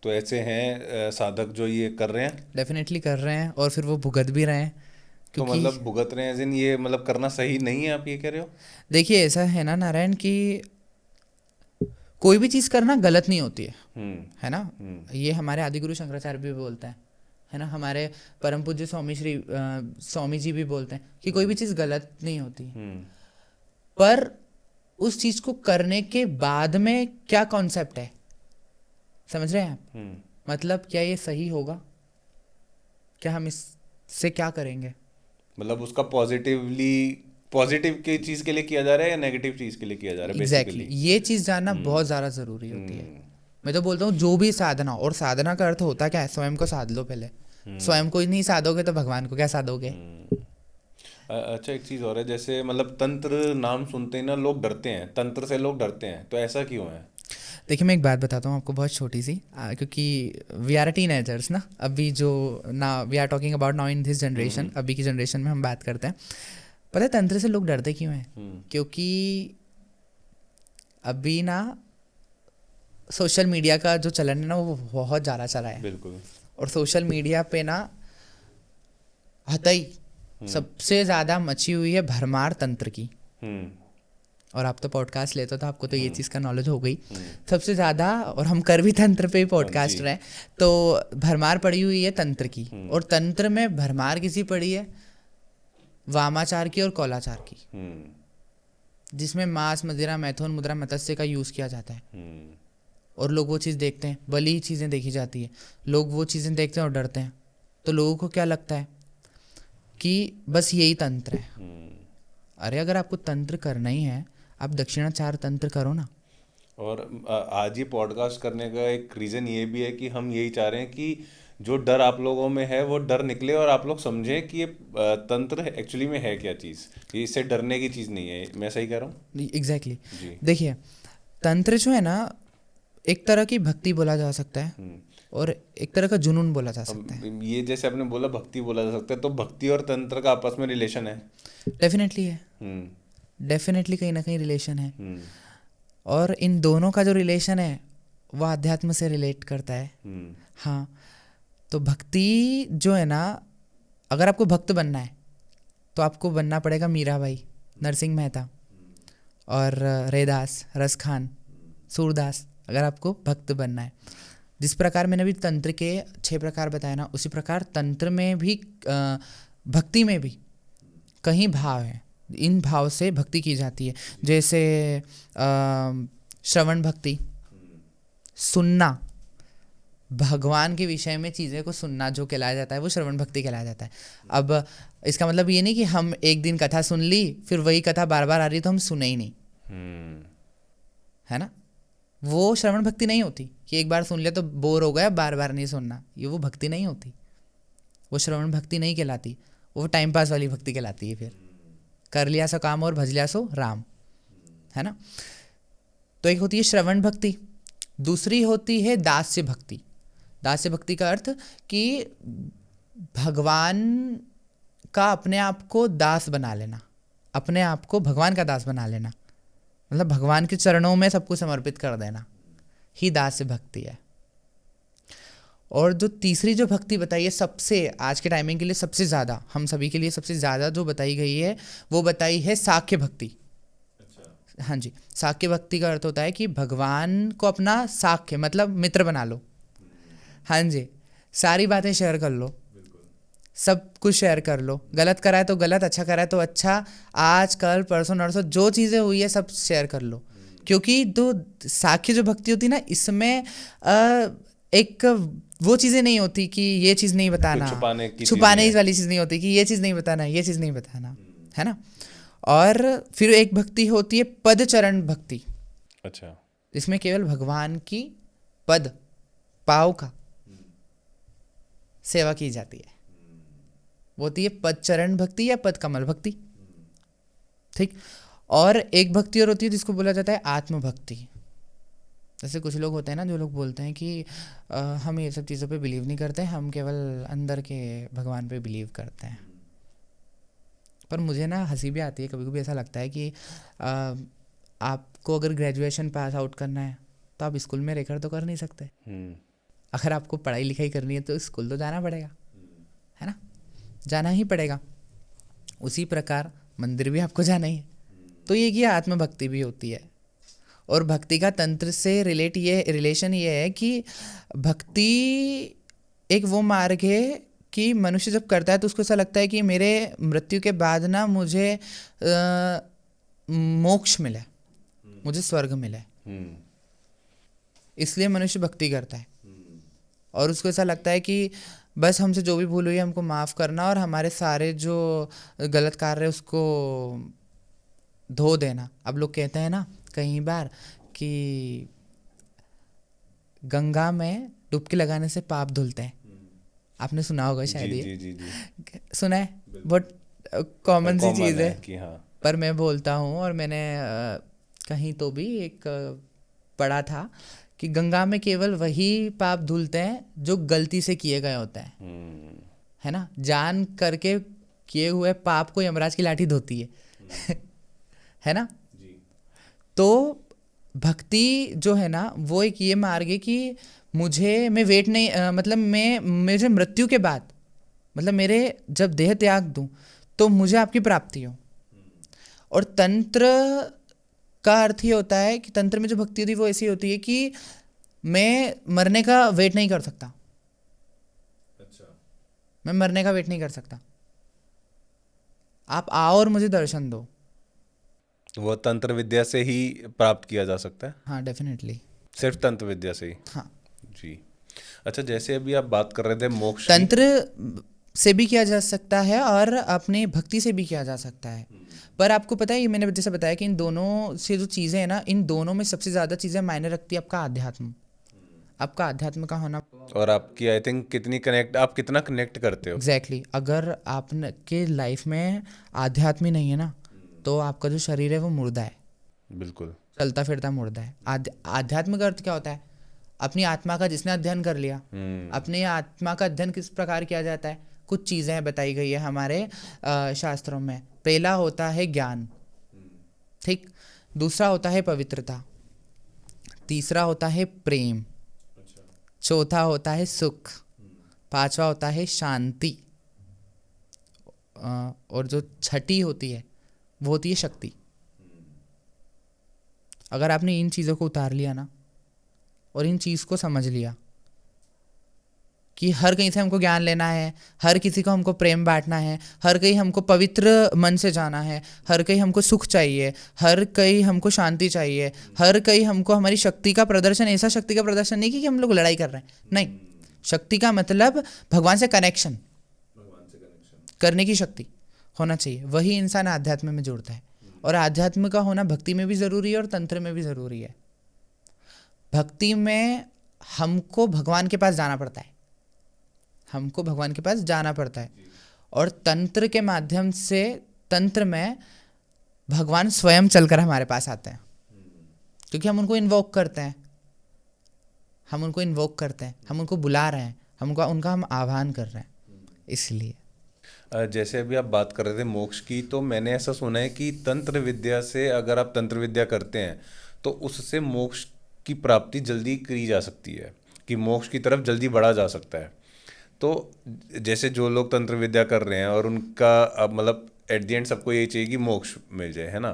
[SPEAKER 2] तो ऐसे हैं साधक जो ये कर रहे हैं?
[SPEAKER 1] डेफिनेटली कर रहे हैं, और फिर वो भुगत भी रहे हैं।
[SPEAKER 2] तो
[SPEAKER 1] क्योंकि
[SPEAKER 2] मतलब भुगत रहे हैं, ये मतलब करना सही नहीं है, आप ये कह रहे हो?
[SPEAKER 1] देखिए, ऐसा है ना नारायण, कि कोई भी चीज़ करना गलत नहीं होती है ना। ये हमारे आदिगुरु शंकराचार्य भी बोलते हैं, है ना। हमारे परम पूज्य स्वामी जी भी बोलते हैं कि कोई भी चीज़ गलत नहीं होती, पर उस चीज़ को करने के बाद में क्या कॉन्सेप्ट है, समझ रहे हैं आप? मतलब क्या ये सही होगा, क्या हम इससे क्या करेंगे?
[SPEAKER 2] मतलब उसका पॉजिटिव की चीज के लिए किया जा रहा है या नेगेटिव चीज के लिए किया जा रहा है
[SPEAKER 1] एग्जैक्टली,
[SPEAKER 2] बेसिकली?
[SPEAKER 1] ये चीज़ जानना बहुत ज़्यादा ज़रूरी होती है। मैं तो बोलता हूँ जो भी साधना, और साधना का अर्थ होता क्या है? स्वयं को साध लो पहले। स्वयं को ही नहीं साधोगे तो भगवान को क्या साधोगे?
[SPEAKER 2] अच्छा, एक चीज और है, जैसे मतलब तंत्र नाम सुनते ही ना लोग डरते हैं, तंत्र से लोग डरते हैं, तो ऐसा क्यों है?
[SPEAKER 1] देखिए, मैं एक बात बताता हूँ आपको, बहुत छोटी सी, क्योंकि वी आर टीनेजर्स ना, अभी जो ना, we are talking about now in this generation, अभी की जनरेशन में हम बात करते हैं। पता है तंत्र से लोग डरते क्यों हैं? क्योंकि अभी ना सोशल मीडिया का जो चलन है ना, वो बहुत ज़्यादा चला है।
[SPEAKER 2] बिल्कुल।
[SPEAKER 1] और सोशल मीडिया पे ना हतई सबसे ज़्यादा मची हुई है भरमार तंत्र की। और आप तो पॉडकास्ट लेते हो तो आपको तो ये चीज़ का नॉलेज हो गई सबसे ज़्यादा, और हम कर भी तंत्र पे ही पॉडकास्ट रहे, तो भरमार पड़ी हुई है तंत्र की। और तंत्र में भरमार किसी पड़ी है? वामाचार की और कौलाचार की, जिसमें मांस, मदिरा, मैथुन, मुद्रा, मत्स्य का यूज़ किया जाता है। और लोग वो चीज़ देखते हैं, बली चीज़ें देखी जाती है, लोग वो चीज़ें देखते हैं और डरते हैं। तो लोगों को क्या लगता है कि बस यही तंत्र है। अरे अगर आपको तंत्र करना ही है, आप दक्षिणाचार तंत्र करो ना।
[SPEAKER 2] और आज ये पॉडकास्ट करने का एक रीज़न ये भी है कि हम यही चाह रहे हैं कि जो डर आप लोगों में है वो डर निकले, और आप लोग समझें कि ये तंत्र एक्चुअली में है क्या चीज़। ये इससे डरने की चीज़ नहीं है। मैं सही कह रहा हूँ?
[SPEAKER 1] एग्जैक्टली।
[SPEAKER 2] जी।
[SPEAKER 1] देखिए, तंत्र जो है ना, एक तरह की भक्ति बोला जा सकता है और एक तरह का जुनून बोला जा सकता है।
[SPEAKER 2] अब ये जैसे आपने बोला भक्ति बोला जा सकता है, तो भक्ति और तंत्र का आपस में रिलेशन है?
[SPEAKER 1] डेफिनेटली है, डेफिनेटली कहीं ना कहीं रिलेशन है। और इन दोनों का जो रिलेशन है वो आध्यात्म से रिलेट करता है। हाँ, तो भक्ति जो है ना, अगर आपको भक्त बनना है तो आपको बनना पड़ेगा मीराबाई, नरसिंह मेहता और रैदास, रसखान, सूरदास, अगर आपको भक्त बनना है। जिस प्रकार मैंने अभी तंत्र के 6 प्रकार बताए ना, उसी प्रकार तंत्र में भी, भक्ति में भी कहीं भाव है, इन भाव से भक्ति की जाती है। जैसे श्रवण भक्ति, सुनना, भगवान के विषय में चीज़ें को सुनना जो कहलाया जाता है, वो श्रवण भक्ति कहलाया जाता है। अब इसका मतलब ये नहीं कि हम एक दिन कथा सुन ली, फिर वही कथा बार बार आ रही तो हम सुने ही नहीं, है ना। वो श्रवण भक्ति नहीं होती कि एक बार सुन लिया तो बोर हो गया, बार बार नहीं सुनना, ये वो भक्ति नहीं होती, वो श्रवण भक्ति नहीं कहलाती, वो टाइम पास वाली भक्ति कहलाती है। फिर कर लिया सो काम और भज लिया सो राम, है ना। तो एक होती है श्रवण भक्ति, दूसरी होती है दास्य भक्ति। दास्य भक्ति का अर्थ कि भगवान का अपने आप को दास बना लेना, अपने आप को भगवान का दास बना लेना, मतलब भगवान के चरणों में सब कुछ समर्पित कर देना ही दास्य भक्ति है। और जो तीसरी जो भक्ति बताई है सबसे आज के टाइमिंग के लिए सबसे ज़्यादा, हम सभी के लिए सबसे ज़्यादा जो बताई गई है वो बताई है साख्य भक्ति। हाँ जी, साख्य भक्ति का अर्थ होता है कि भगवान को अपना साख्य मतलब मित्र बना लो। हाँ जी, सारी बातें शेयर कर लो, सब कुछ शेयर कर लो, गलत करा है तो गलत, अच्छा करा है तो अच्छा, आज कल परसों नरसों जो चीज़ें हुई है सब शेयर कर लो। क्योंकि जो साख्य जो भक्ति होती है ना, इसमें एक वो चीज़ें नहीं होती कि ये चीज़ नहीं बताना, छुपाने वाली चीज़ नहीं होती कि ये चीज़ नहीं बताना, ये चीज़ नहीं बताना, है ना। और फिर एक भक्ति होती है पद चरण भक्ति।
[SPEAKER 2] अच्छा,
[SPEAKER 1] इसमें केवल भगवान की पद पाव का सेवा की जाती है, वो होती है पद चरण भक्ति या पद कमल भक्ति, ठीक। और एक भक्ति और होती है जिसको बोला जाता है आत्म भक्ति। जैसे कुछ लोग होते हैं ना जो लोग बोलते हैं कि हम ये सब चीज़ों पे बिलीव नहीं करते, हम केवल अंदर के भगवान पे बिलीव करते हैं। पर मुझे ना हंसी भी आती है, कभी कभी ऐसा लगता है कि आपको अगर ग्रेजुएशन पास आउट करना है तो आप स्कूल में रहकर तो कर नहीं सकते। अगर आपको पढ़ाई लिखाई करनी है तो स्कूल तो जाना पड़ेगा, है ना, जाना ही पड़ेगा। उसी प्रकार मंदिर भी आपको जाना ही है। तो ये कि आत्मभक्ति भी होती है। और भक्ति का तंत्र से रिलेशन ये है कि भक्ति एक वो मार्ग है कि मनुष्य जब करता है तो उसको ऐसा लगता है कि मेरे मृत्यु के बाद ना मुझे मोक्ष मिले, मुझे स्वर्ग मिले, इसलिए मनुष्य भक्ति करता है। और उसको ऐसा लगता है कि बस हमसे जो भी भूल हुई है हमको माफ़ करना और हमारे सारे जो गलत कार्य है उसको धो देना। अब लोग कहते हैं ना कई बार कि गंगा में डुबकी लगाने से पाप धुलते हैं, आपने सुना होगा शायद। जी। सुना है, बहुत कॉमन सी चीज़ है कि हाँ। पर मैं बोलता हूँ और मैंने कहीं तो भी एक पढ़ा था कि गंगा में केवल वही पाप धुलते हैं जो गलती से किए गए होते हैं, है ना। जान करके किए हुए पाप को यमराज की लाठी धोती है है ना जी। तो भक्ति जो है ना वो एक ये मार्ग है कि मैं वेट नहीं मतलब मुझे मृत्यु के बाद, मतलब मेरे जब देह त्याग दूं तो मुझे आपकी प्राप्ति हो। और तंत्र का अर्थ ये होता है कि तंत्र में जो भक्ति होती है वो ऐसी होती है कि मैं मरने का वेट नहीं कर सकता। अच्छा, मैं मरने का वेट नहीं कर सकता, आप आओ और मुझे दर्शन दो।
[SPEAKER 2] वो तंत्र विद्या से ही प्राप्त किया जा सकता है।
[SPEAKER 1] हाँ, डेफिनेटली,
[SPEAKER 2] सिर्फ तंत्र विद्या से ही।
[SPEAKER 1] हाँ
[SPEAKER 2] जी। अच्छा, जैसे अभी आप बात कर रहे थे मोक्ष,
[SPEAKER 1] तंत्र से भी किया जा सकता है और अपनी भक्ति से भी किया जा सकता है। पर आपको पता है, ये मैंने जैसे बताया कि इन दोनों से जो चीज़ें हैं ना, इन दोनों में सबसे ज़्यादा चीज़ें मायने रखती है आपका आध्यात्म, आपका आध्यात्म का होना
[SPEAKER 2] और आपकी आई थिंक आप कितना कनेक्ट करते हो।
[SPEAKER 1] एग्जैक्टली अगर आपके लाइफ में आध्यात्म ही नहीं है ना तो आपका जो शरीर है वो मुर्दा है,
[SPEAKER 2] बिल्कुल
[SPEAKER 1] चलता फिरता मुर्दा है। आध्यात्म का अर्थ क्या होता है? अपनी आत्मा का जिसने अध्ययन कर लिया। अपनी आत्मा का अध्ययन किस प्रकार किया जाता है? कुछ चीज़ें बताई गई है हमारे शास्त्रों में। पहला होता है ज्ञान, ठीक। दूसरा होता है पवित्रता, तीसरा होता है प्रेम, चौथा होता है सुख, पांचवा होता है शांति, और जो छठी होती है वो होती है शक्ति। अगर आपने इन चीज़ों को उतार लिया ना और इन चीज़ को समझ लिया कि हर कहीं से हमको ज्ञान लेना है, हर किसी को हमको प्रेम बांटना है, हर कहीं हमको पवित्र मन से जाना है, हर कहीं हमको सुख चाहिए, हर कहीं हमको शांति चाहिए, हर कहीं हमको हमारी शक्ति का प्रदर्शन, ऐसा शक्ति का प्रदर्शन नहीं कि हम लोग लड़ाई कर रहे हैं, नहीं। शक्ति का मतलब भगवान से कनेक्शन करने की शक्ति होना चाहिए, वही इंसान आध्यात्म में जुड़ता है। और आध्यात्म का होना भक्ति में भी ज़रूरी है और तंत्र में भी ज़रूरी है। भक्ति में हमको भगवान के पास जाना पड़ता है, हमको भगवान के पास जाना पड़ता है। और तंत्र के माध्यम से, तंत्र में भगवान स्वयं चलकर हमारे पास आते हैं, क्योंकि हम उनको इन्वोक करते हैं, हम उनको इन्वोक करते हैं, हम उनको बुला रहे हैं, उनका हम आह्वान कर रहे हैं, इसलिए।
[SPEAKER 2] जैसे अभी आप बात कर रहे थे मोक्ष की, तो मैंने ऐसा सुना है कि तंत्र विद्या से, अगर आप तंत्र विद्या करते हैं तो उससे मोक्ष की प्राप्ति जल्दी करी जा सकती है, कि मोक्ष की तरफ जल्दी बढ़ा जा सकता है। तो जैसे जो लोग तंत्र विद्या कर रहे हैं और उनका अब मतलब एट द एंड सबको यही चाहिए कि मोक्ष मिल जाए, है ना,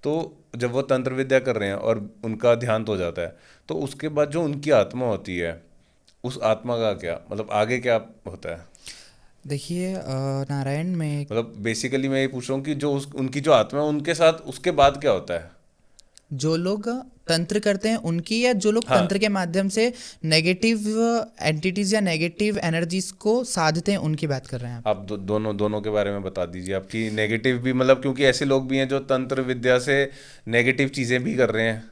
[SPEAKER 2] तो जब वो तंत्र विद्या कर रहे हैं और उनका ध्यान हो जाता है, तो उसके बाद जो उनकी आत्मा होती है, उस आत्मा का क्या मतलब आगे क्या होता है?
[SPEAKER 1] देखिए नारायण में
[SPEAKER 2] मतलब बेसिकली मैं ये पूछ रहा हूँ कि जो उनकी जो आत्मा है उनके साथ उसके बाद क्या होता है?
[SPEAKER 1] जो लोग तंत्र करते हैं उनकी, या जो लोग
[SPEAKER 2] हाँ।
[SPEAKER 1] तंत्र के माध्यम से नेगेटिव एंटिटीज या नेगेटिव एनर्जीज को साधते हैं, उनकी बात कर रहे हैं आप?
[SPEAKER 2] आप दोनों के बारे में बता दीजिए। आपकी नेगेटिव भी, मतलब क्योंकि ऐसे लोग भी हैं जो तंत्र विद्या से नेगेटिव चीज़ें भी कर रहे हैं,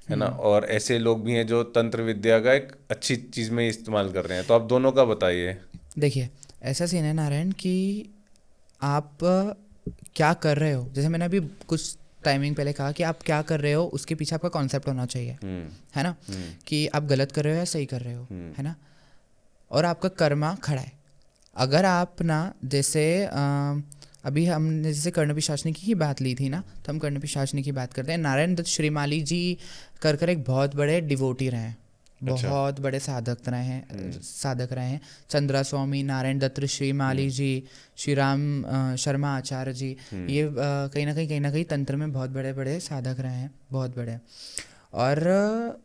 [SPEAKER 2] है ना, और ऐसे लोग भी हैं जो तंत्र विद्या का एक अच्छी चीज़ में इस्तेमाल कर रहे हैं, तो आप दोनों का बताइए।
[SPEAKER 1] देखिए ऐसा सीन है नारायण कि आप क्या कर रहे हो, जैसे मैंने अभी कुछ टाइमिंग पहले कहा कि आप क्या कर रहे हो उसके पीछे आपका कॉन्सेप्ट होना चाहिए, है ना, कि आप गलत कर रहे हो या सही कर रहे हो, है ना, और आपका कर्मा खड़ा है। अगर आप ना जैसे अभी हमने जैसे कर्ण पिशाचनी की ही बात ली थी ना, तो हम कर्ण पिशाचनी की बात करते हैं। नारायण दत्त श्रीमाली जी कर एक बहुत बड़े डिवोटी रहे हैं, बहुत बड़े साधक रहे हैं। चंद्रा स्वामी, नारायण दत्त श्रीमाली जी, श्री राम शर्मा आचार्य जी, ये कहीं ना कहीं तंत्र में बहुत बड़े बड़े साधक रहे हैं, बहुत बड़े। और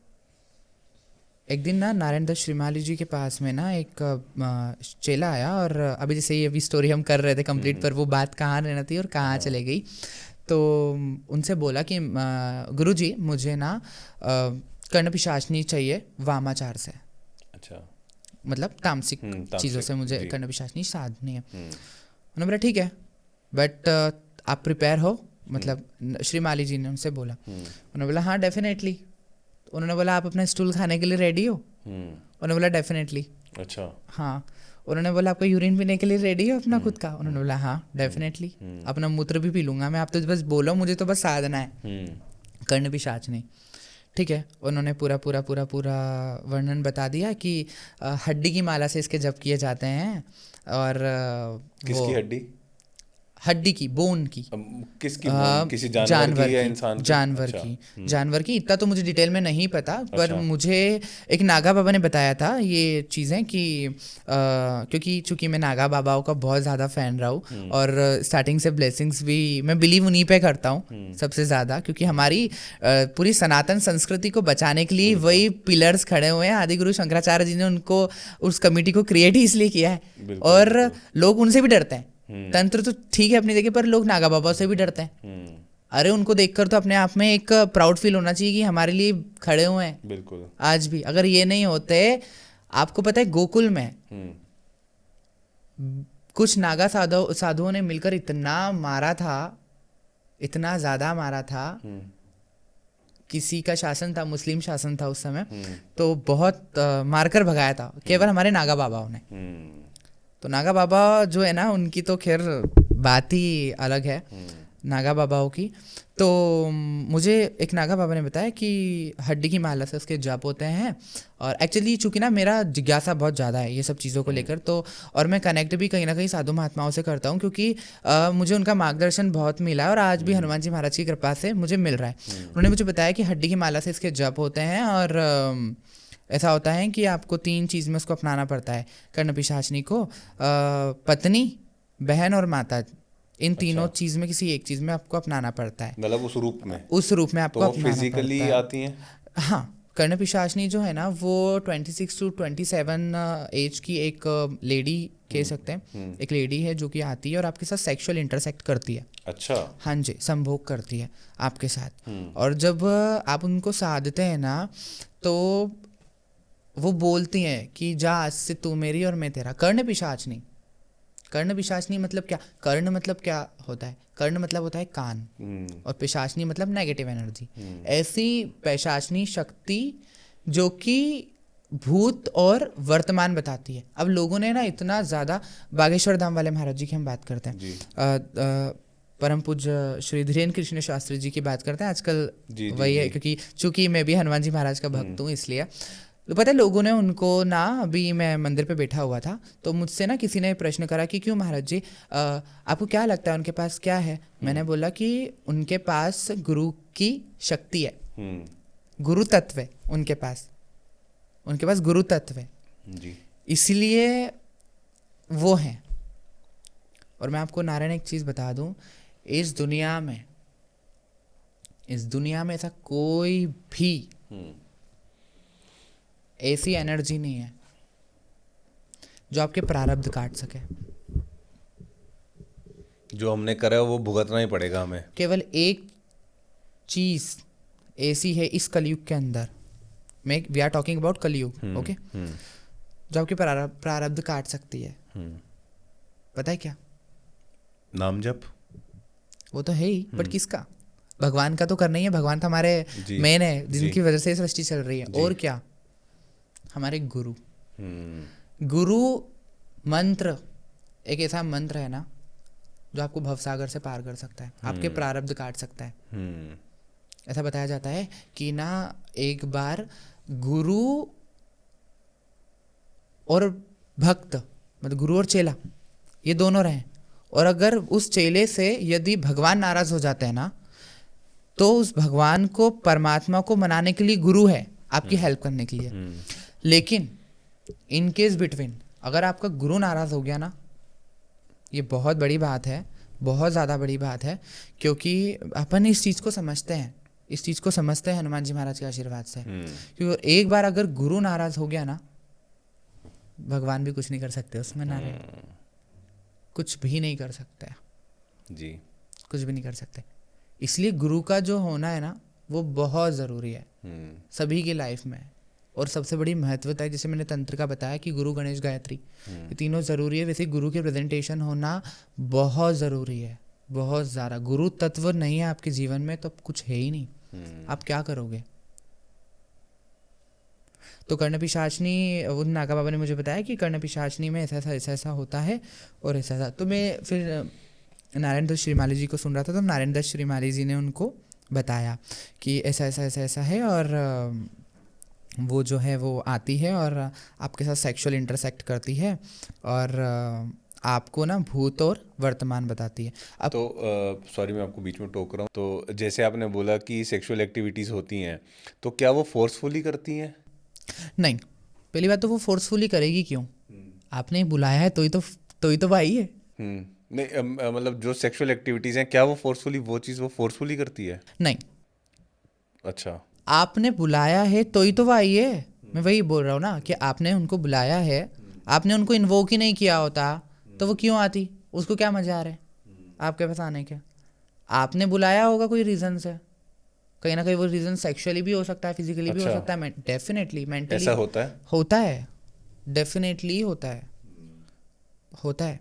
[SPEAKER 1] एक दिन ना नारायण दत्त श्रीमाली जी के पास में ना एक चेला आया, और अभी जैसे ये अभी स्टोरी हम कर रहे थे कंप्लीट, पर वो बात कहाँ रहना थी और कहाँ चले गई, तो उनसे बोला कि गुरुजी मुझे ना कर्ण पिशाचनी चाहिए वामाचार से।
[SPEAKER 2] अच्छा।
[SPEAKER 1] मतलब तामसिक चीज़ों से मुझे कर्ण पिशाचनी साधनी है। उन्होंने बोला ठीक है, बट आप प्रिपेयर हो, मतलब श्रीमाली जी ने उनसे बोला। उन्होंने बोला हाँ डेफिनेटली। उन्होंने बोला आप अपना स्टूल खाने के लिए रेडी हो? उन्होंने बोला डेफिनेटली।
[SPEAKER 2] अच्छा।
[SPEAKER 1] हाँ। उन्होंने बोला आपका यूरिन पीने के लिए रेडी हो अपना खुद का? उन्होंने बोला हाँ डेफिनेटली, अपना मूत्र भी पी लूंगा मैं, आप तो बस बोलो, मुझे तो बस साधना है कर्ण पिशाचनी। ठीक है, उन्होंने पूरा वर्णन बता दिया कि हड्डी की माला से इसके जप किए जाते हैं। और
[SPEAKER 2] किसकी हड्डी?
[SPEAKER 1] हड्डी की, बोन की।
[SPEAKER 2] किसकी बोन? किसी जानवर की या इंसान की?
[SPEAKER 1] जानवर
[SPEAKER 2] अच्छा।
[SPEAKER 1] की, जानवर की। इतना तो मुझे डिटेल में नहीं पता, पर
[SPEAKER 2] अच्छा।
[SPEAKER 1] मुझे एक नागा बाबा ने बताया था ये चीज़ें कि क्योंकि चूंकि मैं नागा बाबाओं का बहुत ज़्यादा फ़ैन रहा हूँ, और स्टार्टिंग से ब्लेसिंग्स भी मैं बिलीव उन्हीं पे करता हूँ सबसे ज़्यादा, क्योंकि हमारी पूरी सनातन संस्कृति को बचाने के लिए वही पिलर्स खड़े हुए हैं। आदि गुरु शंकराचार्य जी ने उनको, उस कमेटी को क्रिएट ही इसलिए किया है, और लोग उनसे भी डरते हैं। तंत्र तो ठीक है अपनी जगह, पर लोग नागा बाबा से भी डरते हैं। अरे उनको देखकर तो अपने आप में एक प्राउड फील होना चाहिए कि हमारे लिए खड़े हुए हैं।
[SPEAKER 2] बिल्कुल।
[SPEAKER 1] आज भी अगर ये नहीं होते, आपको पता है गोकुल में कुछ नागा साधुओं ने मिलकर इतना मारा था, इतना ज्यादा मारा था। किसी का शासन था, मुस्लिम शासन था उस समय, तो बहुत मारकर भगाया था केवल हमारे नागा बाबाओं ने। तो नागा बाबा जो है ना, उनकी तो खैर बात ही अलग है नागा बाबाओं की। तो मुझे एक नागा बाबा ने बताया कि हड्डी की माला से उसके जप होते हैं। और एक्चुअली चूंकि ना मेरा जिज्ञासा बहुत ज़्यादा है ये सब चीज़ों को लेकर, तो और मैं कनेक्ट भी कहीं ना कहीं साधु महात्माओं से करता हूँ, क्योंकि मुझे उनका मार्गदर्शन बहुत मिला है, और आज भी हनुमान जी महाराज की कृपा से मुझे मिल रहा है। उन्होंने मुझे बताया कि हड्डी की माला से इसके जप होते हैं, और ऐसा होता है कि आपको 3 चीज़ में उसको अपनाना पड़ता है कर्ण पिशाचनी को, पत्नी, बहन और माता। इन तीनों चीज़ में किसी एक चीज़ में आपको अपनाना पड़ता है,
[SPEAKER 2] मतलब उस रूप में
[SPEAKER 1] आपको अपनाना पड़ता है।
[SPEAKER 2] फिजिकली आती हैं?
[SPEAKER 1] हाँ, कर्ण पिशाचनी जो है ना, वो 26 to 27 एज की एक लेडी कह सकते हैं, एक लेडी है जो कि आती है और आपके साथ सेक्सुअल इंटरसेक्ट करती है।
[SPEAKER 2] अच्छा।
[SPEAKER 1] हाँ जी, संभोग करती है आपके साथ। और जब आप उनको साधते हैं ना, तो वो बोलती हैं कि जा आज से तू मेरी और मैं तेरा। कर्ण पिशाचनी, कर्ण पिशाचनी मतलब क्या? कर्ण मतलब क्या होता है? कर्ण मतलब होता है कान, और पिशाचनी मतलब नेगेटिव एनर्जी। ऐसी पिशाचनी शक्ति जो कि भूत और वर्तमान बताती है। अब लोगों ने ना इतना ज़्यादा, बागेश्वर धाम वाले महाराज जी की हम बात करते हैं, परम पूज्य श्री धीरेन्द्र कृष्ण शास्त्री जी की बात करते हैं आजकल, वही है, क्योंकि चूंकि मैं भी हनुमान जी महाराज का भक्त हूँ इसलिए। तो पता है लोगों ने उनको ना, अभी मैं मंदिर पे बैठा हुआ था तो मुझसे ना किसी ने प्रश्न करा कि क्यों महाराज जी, आपको क्या लगता है उनके पास क्या है? मैंने बोला कि उनके पास गुरु की शक्ति है, गुरु तत्व है उनके पास गुरु तत्व है
[SPEAKER 2] जी।
[SPEAKER 1] इसलिए वो हैं। और मैं आपको नारायण एक चीज़ बता दूं, इस दुनिया में ऐसा कोई भी ऐसी एनर्जी नहीं है जो आपके प्रारब्ध काट सके।
[SPEAKER 2] जो हमने करा है वो भुगतना ही पड़ेगा हमें।
[SPEAKER 1] केवल एक चीज़ ऐसी है इस कलयुग के अंदर, वी आर टॉकिंग अबाउट कलयुग, ओके, जो आपके प्रारब्ध काट सकती है। पता है क्या?
[SPEAKER 2] नाम जप।
[SPEAKER 1] वो तो है ही, बट किसका? भगवान का तो करना ही है। भगवान तो हमारे मेन है जिनकी वजह से सृष्टि चल रही है। और क्या? हमारे गुरु मंत्र एक ऐसा मंत्र है ना जो आपको भवसागर से पार कर सकता है, आपके प्रारब्ध काट सकता है। ऐसा बताया जाता है कि ना एक बार गुरु और भक्त, मतलब गुरु और चेला, ये दोनों रहे, और अगर उस चेले से यदि भगवान नाराज हो जाते हैं ना, तो उस भगवान को, परमात्मा को मनाने के लिए गुरु है आपकी हेल्प करने के लिए। लेकिन इन केस बिटवीन अगर आपका गुरु नाराज हो गया ना, ये बहुत बड़ी बात है, बहुत ज़्यादा बड़ी बात है, क्योंकि अपन इस चीज़ को समझते हैं हनुमान जी महाराज के आशीर्वाद से। क्योंकि एक बार अगर गुरु नाराज हो गया ना, भगवान भी कुछ नहीं कर सकते उसमें, नारायण कुछ भी नहीं कर सकते
[SPEAKER 2] जी,
[SPEAKER 1] कुछ भी नहीं कर सकते। इसलिए गुरु का जो होना है ना वो बहुत ज़रूरी है सभी की लाइफ में। और सबसे बड़ी महत्वता है, जैसे मैंने तंत्र का बताया कि गुरु, गणेश, गायत्री, ये तीनों ज़रूरी है, वैसे गुरु के प्रेजेंटेशन होना बहुत ज़रूरी है, बहुत ज़्यादा। गुरु तत्व नहीं है आपके जीवन में तो कुछ है ही नहीं, आप क्या करोगे? तो कर्णपिशाचनी, वो नागा बाबा ने मुझे बताया कि कर्णपिशाचनी में ऐसा होता है और ऐसा। तो मैं फिर नारायण दत्त श्रीमाली जी को सुन रहा था, तो नारायण दत्त श्रीमाली जी ने उनको बताया कि ऐसा है, और वो जो है वो आती है और आपके साथ सेक्सुअल इंटरसेक्ट करती है और आपको ना भूत और वर्तमान बताती है। अब
[SPEAKER 2] तो सॉरी मैं आपको बीच में टोक रहा हूँ। तो जैसे आपने बोला कि सेक्सुअल एक्टिविटीज़ होती हैं, तो क्या वो फोर्सफुली करती हैं?
[SPEAKER 1] नहीं, पहली बात तो वो फोर्सफुली करेगी क्यों? आपने बुलाया है तो ही तो भाई है।
[SPEAKER 2] नहीं मतलब जो सेक्सुअल एक्टिविटीज़ हैं, क्या वो फोर्सफुली करती है?
[SPEAKER 1] नहीं।
[SPEAKER 2] अच्छा,
[SPEAKER 1] आपने बुलाया है तो ही तो वो आई है। मैं वही बोल रहा हूँ ना कि आपने उनको बुलाया है, आपने उनको इन्वोक ही नहीं किया होता तो वो क्यों आती? उसको क्या मजा आ रहा है आपके पास आने के? आपने बुलाया होगा कोई रीज़न से, कहीं ना कहीं वो रीज़न सेक्सुअली भी हो सकता है, फिजिकली भी हो सकता है, डेफिनेटली मेंटली
[SPEAKER 2] ऐसा होता है,
[SPEAKER 1] डेफिनेटली होता है।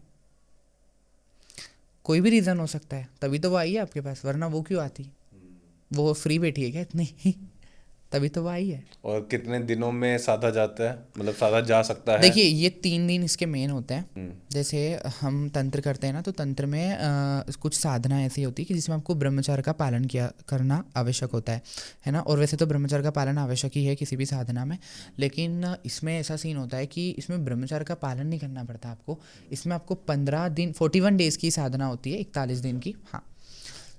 [SPEAKER 1] कोई भी रीज़न हो सकता है, तभी तो वो आई है आपके पास, वरना वो क्यों आती? वो फ्री बैठी है क्या इतनी? तभी तो वो आई है।
[SPEAKER 2] और कितने दिनों में साधा जाता है, मतलब साधा जा सकता है?
[SPEAKER 1] देखिए, ये 3 दिन इसके मेन होते हैं। जैसे हम तंत्र करते हैं ना, तो तंत्र में कुछ साधना ऐसी होती है कि जिसमें आपको ब्रह्मचर्य का पालन करना आवश्यक होता है ना। और वैसे तो ब्रह्मचर्य का पालन आवश्यक ही है किसी भी साधना में, लेकिन इसमें ऐसा सीन होता है कि इसमें ब्रह्मचर्य का पालन नहीं करना पड़ता आपको। इसमें आपको 15 दिन, 41 डेज़ की साधना होती है, 41 दिन की। हाँ,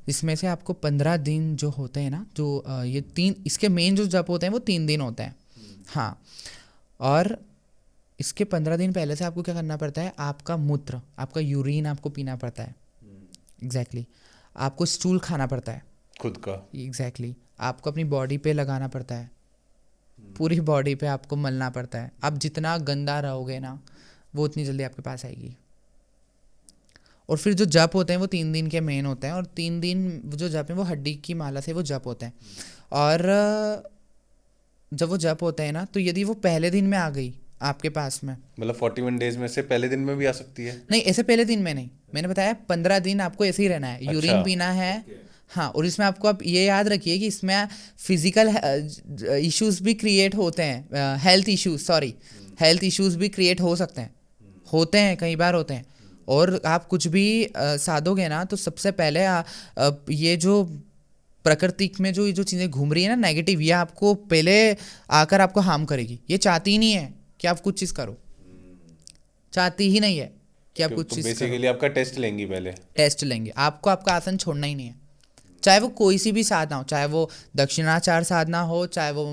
[SPEAKER 1] इसमें से आपको 15 दिन जो होते हैं ना, जो ये 3 इसके मेन जो जप होते हैं वो 3 दिन होते हैं। हाँ, और इसके 15 दिन पहले से आपको क्या करना पड़ता है? आपका मूत्र, आपका यूरिन आपको पीना पड़ता है। एग्जैक्टली। आपको स्टूल खाना पड़ता है
[SPEAKER 2] खुद का।
[SPEAKER 1] एग्जैक्टली। आपको अपनी बॉडी पे लगाना पड़ता है, पूरी बॉडी पे आपको मलना पड़ता है। आप जितना गंदा रहोगे ना, वो उतनी जल्दी आपके पास आएगी। और फिर जो जप होते हैं वो 3 दिन के मेन होते हैं, और 3 दिन जो जप हैं वो हड्डी की माला से वो जप होते हैं। और जब वो जप होते हैं ना, तो यदि वो पहले दिन में आ गई आपके पास में,
[SPEAKER 2] मतलब 41 डेज में से पहले दिन में भी आ सकती है?
[SPEAKER 1] नहीं, ऐसे पहले दिन में नहीं, मैंने बताया 15 दिन आपको ऐसे ही रहना है।
[SPEAKER 2] अच्छा,
[SPEAKER 1] यूरिन पीना है। हाँ, और इसमें आपको आप ये याद रखिए कि इसमें फिजिकल इश्यूज भी क्रिएट होते हैं, हेल्थ इश्यूज भी क्रिएट हो सकते हैं, होते हैं, कई बार होते हैं। और आप कुछ भी साधोगे ना, तो सबसे पहले ये जो प्रकृति में जो ये जो चीज़ें घूम रही है ना नेगेटिव, ये आपको पहले आकर आपको हार्म करेगी। ये चाहती ही नहीं है कि आप कुछ चीज़ करो, चाहती ही नहीं है कि आप कुछ
[SPEAKER 2] तो
[SPEAKER 1] चीज़ करो।
[SPEAKER 2] बेसिकली आपका टेस्ट लेंगी पहले।
[SPEAKER 1] टेस्ट लेंगे, आपको आपका आसन छोड़ना ही नहीं है, चाहे वो कोई सी भी साधना हो, चाहे वो दक्षिणाचार साधना हो, चाहे वो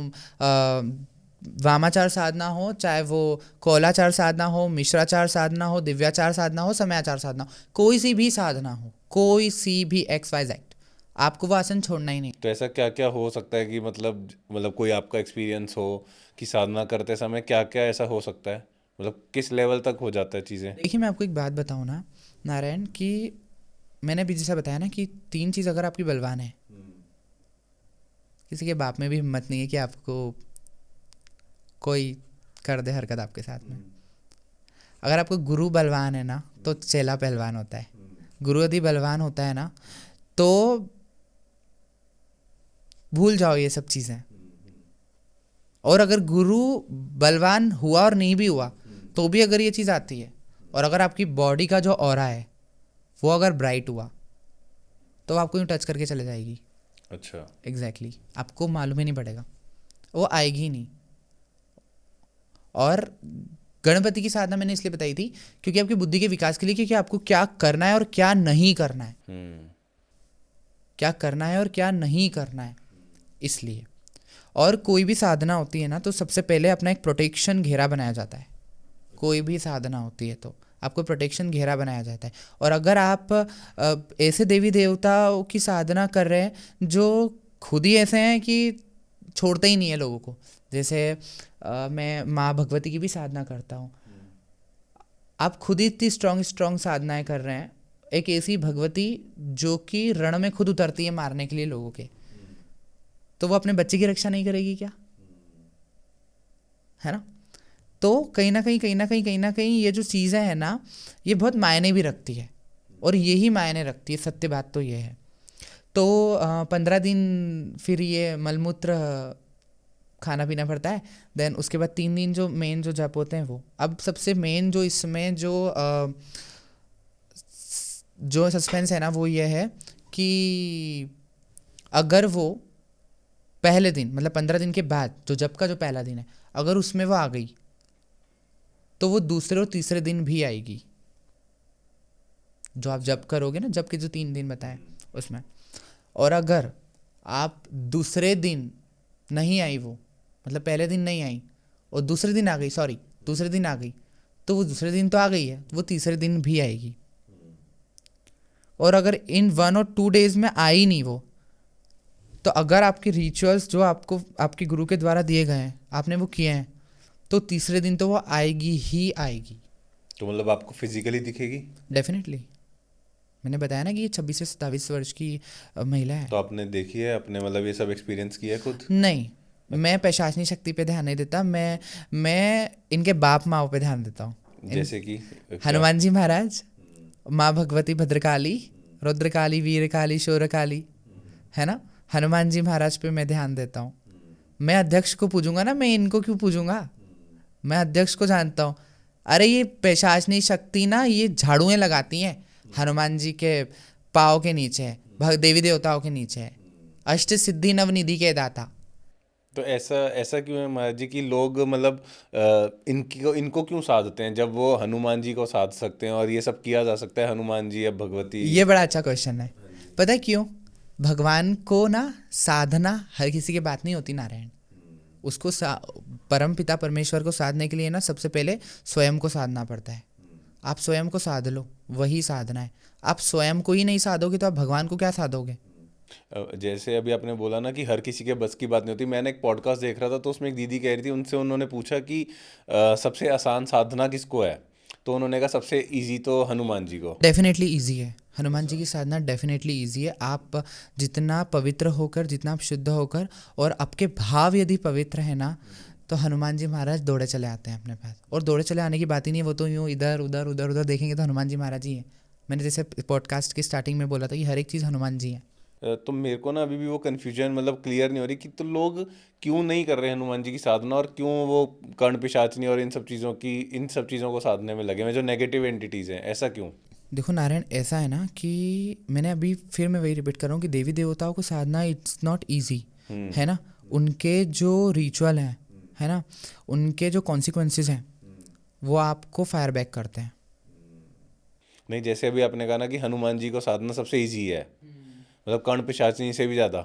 [SPEAKER 1] वामाचार साधना हो, चाहे वो कौलाचार साधना हो, मिश्राचार साधना हो, दिव्याचार साधना हो, समयाचार साधना हो, कोई सी भी साधना हो, कोई सी भी XYZ, आपको वो आसन छोड़ना ही नहीं।
[SPEAKER 2] तो ऐसा क्या क्या हो सकता है कि मतलब कोई आपका एक्सपीरियंस हो कि साधना करते समय क्या क्या ऐसा हो सकता है, मतलब किस लेवल तक हो जाता है चीज़ें?
[SPEAKER 1] देखिए मैं आपको एक बात बताऊँ ना नारायण, कि मैंने अभी जैसा बताया ना कि 3 चीज़ अगर आपकी बलवान है, किसी के बाप में भी हिम्मत नहीं है कि आपको कोई कर दे हरकत आपके साथ में। अगर आपको गुरु बलवान है ना तो चेला पहलवान होता है, गुरु यदि बलवान होता है ना तो भूल जाओ ये सब चीज़ें। और अगर गुरु बलवान हुआ और नहीं भी हुआ तो भी अगर ये चीज़ आती है, और अगर आपकी बॉडी का जो ऑरा है वो अगर ब्राइट हुआ तो आपको यूँ टच करके चले जाएगी।
[SPEAKER 2] अच्छा।
[SPEAKER 1] एग्जैक्टली आपको मालूम ही नहीं पड़ेगा, वो आएगी ही नहीं। और गणपति की साधना मैंने इसलिए बताई थी क्योंकि आपकी बुद्धि के विकास के लिए, क्योंकि आपको क्या करना है और क्या नहीं करना है, क्या करना है और क्या नहीं करना है, इसलिए। और कोई भी साधना होती है ना तो सबसे पहले अपना एक प्रोटेक्शन घेरा बनाया जाता है। कोई भी साधना होती है तो आपको प्रोटेक्शन घेरा बनाया जाता है। और अगर आप ऐसे देवी देवताओं की साधना कर रहे हैं जो खुद ही ऐसे हैं कि छोड़ते ही नहीं है लोगों को, जैसे मैं माँ भगवती की भी साधना करता हूँ, आप खुद ही इतनी स्ट्रॉन्ग साधनाएं कर रहे हैं, एक ऐसी भगवती जो कि रण में खुद उतरती है मारने के लिए लोगों के, तो वो अपने बच्चे की रक्षा नहीं करेगी क्या? है ना? तो कहीं ना कहीं ये जो चीज़ें हैं ना ये बहुत मायने भी रखती है, और यही मायने रखती है, सत्य बात तो ये है। तो 15 दिन फिर ये मलमूत्र खाना पीना पड़ता है, देन उसके बाद 3 दिन जो मेन जो जप होते हैं वो। अब सबसे मेन जो इसमें जो सस्पेंस है ना वो ये है कि अगर वो पहले दिन मतलब 15 दिन के बाद जो जप का जो पहला दिन है अगर उसमें वो आ गई तो वो दूसरे और तीसरे दिन भी आएगी, जो आप जप करोगे ना, जप के जो 3 दिन बताए उसमें। और अगर आप दूसरे दिन नहीं आई वो, मतलब पहले दिन नहीं आई और दूसरे दिन आ गई, दूसरे दिन आ गई, तो वो दूसरे दिन तो आ गई है, वो तीसरे दिन भी आएगी। और अगर इन 1 और 2 डेज में आई नहीं वो, तो अगर आपके रिचुअल्स जो आपको आपके गुरु के द्वारा दिए गए हैं आपने वो किए हैं, तो तीसरे दिन तो वो आएगी ही आएगी।
[SPEAKER 2] तो मतलब आपको फिजिकली दिखेगी?
[SPEAKER 1] डेफिनेटली, मैंने बताया ना कि ये 26 से 27 वर्ष की महिला है।
[SPEAKER 2] तो आपने देखी है, आपने मतलब ये सब एक्सपीरियंस किया है खुद?
[SPEAKER 1] नहीं, मैं पैशाचनी शक्ति पे ध्यान नहीं देता, मैं इनके बाप माँ पे ध्यान देता हूँ।
[SPEAKER 2] जैसे कि
[SPEAKER 1] हनुमान जी महाराज, माँ भगवती भद्रकाली, रुद्रकाली, वीरकाली, शौर्यकाली, है ना, हनुमान जी महाराज पे मैं ध्यान देता हूँ। मैं अध्यक्ष को पूजूंगा ना, मैं इनको क्यों पूजूंगा? मैं अध्यक्ष को जानता हूँ। अरे ये पैशाचनी शक्ति ना ये झाड़ुएं लगाती हैं हनुमान जी के पाँव के नीचे, देवी देवताओं के नीचे, अष्ट सिद्धि नवनिधि के दाता।
[SPEAKER 2] तो ऐसा क्यों है महाराज जी कि लोग मतलब इनको क्यों साधते हैं जब वो हनुमान जी को साध सकते हैं और ये सब किया जा सकता है हनुमान जी या भगवती?
[SPEAKER 1] ये बड़ा अच्छा क्वेश्चन है। पता है क्यों? भगवान को ना साधना हर किसी की बात नहीं होती नारायण। उसको परम पिता परमेश्वर को साधने के लिए ना सबसे पहले स्वयं को साधना पड़ता है। आप स्वयं को साध लो, वही साधना है। आप स्वयं को ही नहीं साधोगे तो आप भगवान को क्या साधोगे?
[SPEAKER 2] जैसे अभी आपने बोला ना कि हर किसी के बस की बात नहीं होती, मैंने एक पॉडकास्ट देख रहा था तो उसमें एक दीदी कह रही थी, उनसे उन्होंने पूछा कि सबसे आसान साधना किसको है, तो उन्होंने कहा सबसे इजी तो हनुमान जी को।
[SPEAKER 1] डेफिनेटली ईजी है हनुमान जी की साधना, डेफिनेटली ईजी है। आप जितना पवित्र होकर, जितना आप शुद्ध होकर और आपके भाव यदि पवित्र है ना, तो हनुमान जी महाराज दौड़े चले आते हैं अपने पास। और दौड़े चले आने की बात ही नहीं है, वो तो यूँ इधर उधर उधर उधर देखेंगे तो हनुमान जी महाराज ही है। मैंने जैसे पॉडकास्ट की स्टार्टिंग में बोला था कि हर एक चीज़ हनुमान जी है।
[SPEAKER 2] तो मेरे को ना अभी भी वो कन्फ्यूजन मतलब क्लियर नहीं हो रही कि तो लोग क्यों नहीं कर रहे हनुमान जी की साधना, और क्यों वो कर्ण पिशाचनी और इन सब चीज़ों को साधने में लगे हैं जो नेगेटिव एंटिटीज़ हैं, ऐसा क्यों?
[SPEAKER 1] देखो नारायण, ऐसा है ना कि मैंने अभी फिर मैं वही रिपीट कर रहा हूँ कि देवी देवताओं को साधना इट्स नॉट इजी, है ना। उनके जो रिचुअल हैं, है ना, उनके जो कॉन्सिक्वेंसेस हैं वो आपको फायर बैक करते हैं।
[SPEAKER 2] नहीं, जैसे अभी आपने कहा ना कि हनुमान जी को साधना सबसे इजी है, मतलब कर्ण पिशाचिनी से भी ज़्यादा,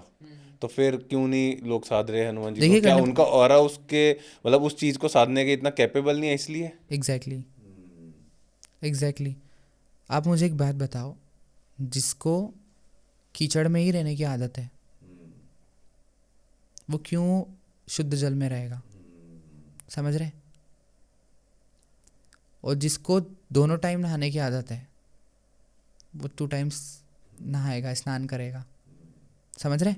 [SPEAKER 2] तो फिर क्यों नहीं लोग साध रहे हनुमान जी को?
[SPEAKER 1] देखिए
[SPEAKER 2] क्या
[SPEAKER 1] कर्ण,
[SPEAKER 2] उनका ऑरा उसके मतलब उस चीज़ को साधने के इतना कैपेबल नहीं है इसलिए?
[SPEAKER 1] Exactly exactly. आप मुझे एक बात बताओ, जिसको कीचड़ में ही रहने की आदत है वो क्यों शुद्ध जल में रहेगा? समझ रहे? और जिसको दोनों टाइम नहाने की आदत है वो 2 टाइम्स नहाएगा, स्नान करेगा। समझ रहे?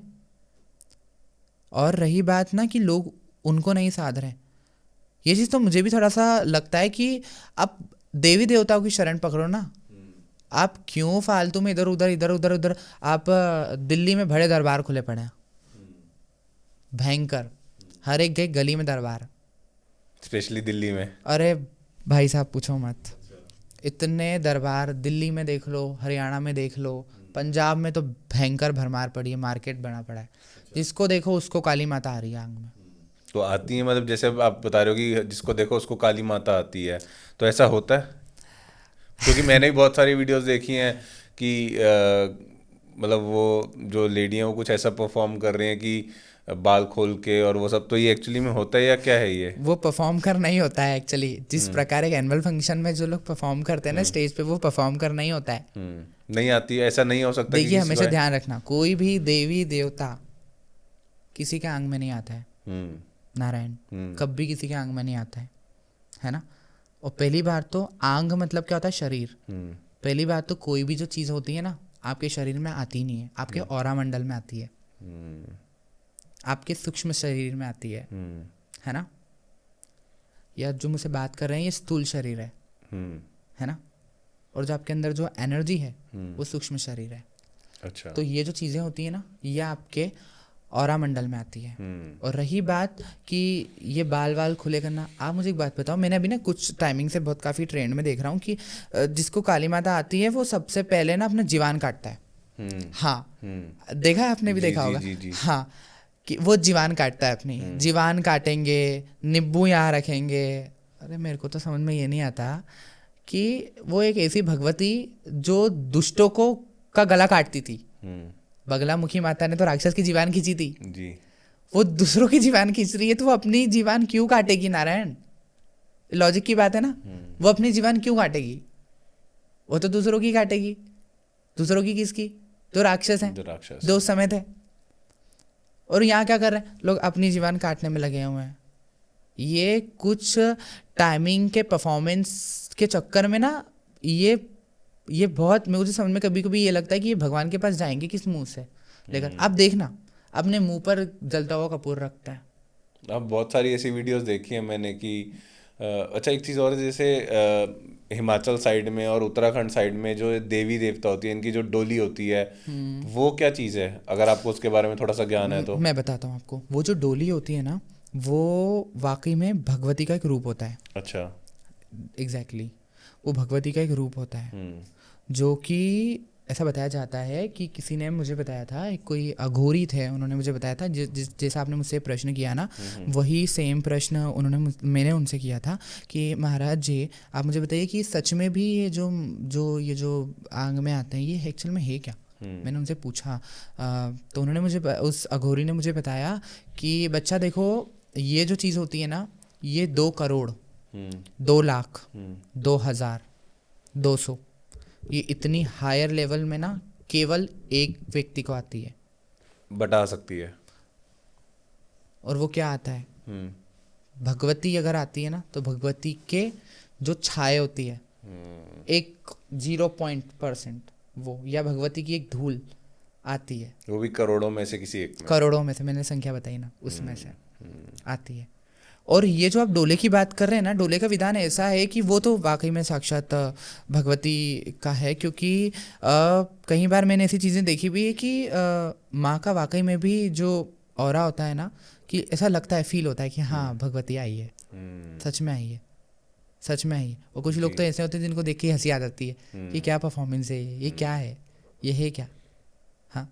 [SPEAKER 1] और रही बात ना कि लोग उनको नहीं साध रहे, ये चीज़ तो मुझे भी थोड़ा सा लगता है कि आप देवी देवताओं की शरण पकड़ो ना। आप क्यों फालतू में इधर उधर इधर उधर उधर? आप दिल्ली में बड़े दरबार खुले पड़े हैं, भयंकर, हर एक गली में दरबार।
[SPEAKER 2] स्पेशली दिल्ली में।
[SPEAKER 1] अरे भाई साहब पूछो मत, इतने दरबार दिल्ली में देख लो, हरियाणा में देख लो, पंजाब में तो भयंकर भरमार पड़ी है, मार्केट बना पड़ा है। जिसको देखो उसको काली माता आ रही है आंग में।
[SPEAKER 2] तो आती है, मतलब जैसे अब आप बता रहे हो कि जिसको देखो उसको काली माता आती है, तो ऐसा होता है? क्योंकि मैंने भी बहुत सारी वीडियोस देखी हैं कि मतलब वो जो लेडी हैं वो कुछ ऐसा परफॉर्म कर रही हैं कि बाल खोल के और वो सब, तो ये एक्चुअली में होता है या क्या है ये?
[SPEAKER 1] वो परफॉर्म कर नहीं होता है एक्चुअली, जिस प्रकार एक एनुअल फंक्शन में जो लोग परफॉर्म करते हैं ना स्टेज पे, वो परफॉर्म कर नहीं होता है।
[SPEAKER 2] नहीं आती है, ऐसा नहीं हो सकता कि
[SPEAKER 1] देखिए
[SPEAKER 2] किसी को
[SPEAKER 1] हमेशा
[SPEAKER 2] है?
[SPEAKER 1] ध्यान रखना, कोई भी देवी देवता किसी के आंग में नहीं आता है। नारायण कभी किसी के आंग में नहीं आता है ना। और पहली बात तो आंग मतलब क्या होता है? शरीर। पहली बात तो कोई भी जो चीज़ होती है ना आपके शरीर में आती ही नहीं है, आपके ऑरा मंडल में आती है, आपके सूक्ष्म शरीर में आती है ना। या जो मुझसे बात कर रहे हैं ये स्थूल शरीर है ना। और जो आपके अंदर जो एनर्जी है वो सूक्ष्म शरीर है।
[SPEAKER 2] अच्छा।
[SPEAKER 1] तो ये जो चीज़ें होती है ना ये आपके ऑरा मंडल में आती है। और रही बात कि ये बाल वाल खुले करना, आप मुझे एक बात बताओ, मैंने अभी ना कुछ टाइमिंग से बहुत काफ़ी ट्रेंड में देख रहा हूँ कि जिसको काली माता आती है वो सबसे पहले ना अपना जीवान काटता है। हाँ, देखा है आपने भी,
[SPEAKER 2] जी
[SPEAKER 1] देखा
[SPEAKER 2] जी
[SPEAKER 1] होगा।
[SPEAKER 2] जी जी।
[SPEAKER 1] हाँ, कि वो जीवान काटता है अपनी, जीवान काटेंगे, नींबू यहाँ रखेंगे। अरे मेरे को तो समझ में ये नहीं आता कि वो एक ऐसी भगवती जो दुष्टों को का गला काटती थी, बगलामुखी माता ने तो राक्षस की जीवान खींची थी
[SPEAKER 2] जी।
[SPEAKER 1] वो दूसरों की जीवान खींच रही है तो वो अपनी जीवान क्यों काटेगी? नारायण, लॉजिक की बात है ना। वो अपनी जीवान क्यों काटेगी? वो तो दूसरों की काटेगी। दूसरों की किसकी? जो राक्षस हैं,
[SPEAKER 2] जो राक्षस
[SPEAKER 1] जो उस समय थे। और यहाँ क्या कर रहे हैं लोग? अपनी जीवान काटने में लगे हुए हैं। ये कुछ टाइमिंग के परफॉर्मेंस के चक्कर में ना ये बहुत, मुझे समझ में कभी कभी ये लगता है कि ये भगवान के पास जाएंगे किस मुंह से लेकर। आप देखना, अपने मुंह पर जलता हुआ कपूर रखता है।
[SPEAKER 2] अब बहुत सारी ऐसी वीडियोस देखी हैं मैंने कि अच्छा, एक चीज़ और है, जैसे हिमाचल साइड में और उत्तराखंड साइड में जो देवी देवता होती है इनकी जो डोली होती है, वो क्या चीज़ है? अगर आपको उसके बारे में थोड़ा सा ज्ञान है तो।
[SPEAKER 1] मैं बताता हूँ आपको। वो जो डोली होती है ना वो वाकई में भगवती का एक रूप होता है।
[SPEAKER 2] अच्छा।
[SPEAKER 1] एग्जैक्टली वो भगवती का एक रूप होता है जो कि ऐसा बताया जाता है कि किसी ने मुझे बताया था, एक कोई अघोरी थे, उन्होंने मुझे बताया था, जैसा आपने मुझसे प्रश्न किया ना वही सेम प्रश्न मैंने उनसे किया था कि महाराज जी आप मुझे बताइए कि सच में भी ये जो आंग में आते हैं ये एक्चुअल में है क्या? मैंने उनसे पूछा तो उन्होंने मुझे, उस अघोरी ने मुझे बताया कि बच्चा देखो ये जो चीज़ होती है ना ये 2 करोड़ 2 लाख 2000 200 ये इतनी हायर लेवल में ना केवल एक व्यक्ति को आती है,
[SPEAKER 2] बता सकती है।
[SPEAKER 1] और वो क्या आता है? भगवती अगर आती है ना तो भगवती के जो छाया होती है एक 0% वो, या भगवती की एक धूल आती है,
[SPEAKER 2] वो भी करोड़ों में से किसी एक में।
[SPEAKER 1] करोड़ों में से, मैंने संख्या बताई ना, उसमें से आती है। और ये जो आप डोले की बात कर रहे हैं ना, डोले का विधान ऐसा है कि वो तो वाकई में साक्षात भगवती का है, क्योंकि कई बार मैंने ऐसी चीज़ें देखी भी है कि माँ का वाकई में भी जो ऑरा होता है ना कि ऐसा लगता है, फील होता है कि हाँ भगवती आई है, सच में आई है। सच में है ये। और कुछ लोग तो ऐसे होते हैं जिनको देख के हंसी आ जाती है कि क्या परफॉर्मेंस है ये क्या है, ये है क्या। हाँ,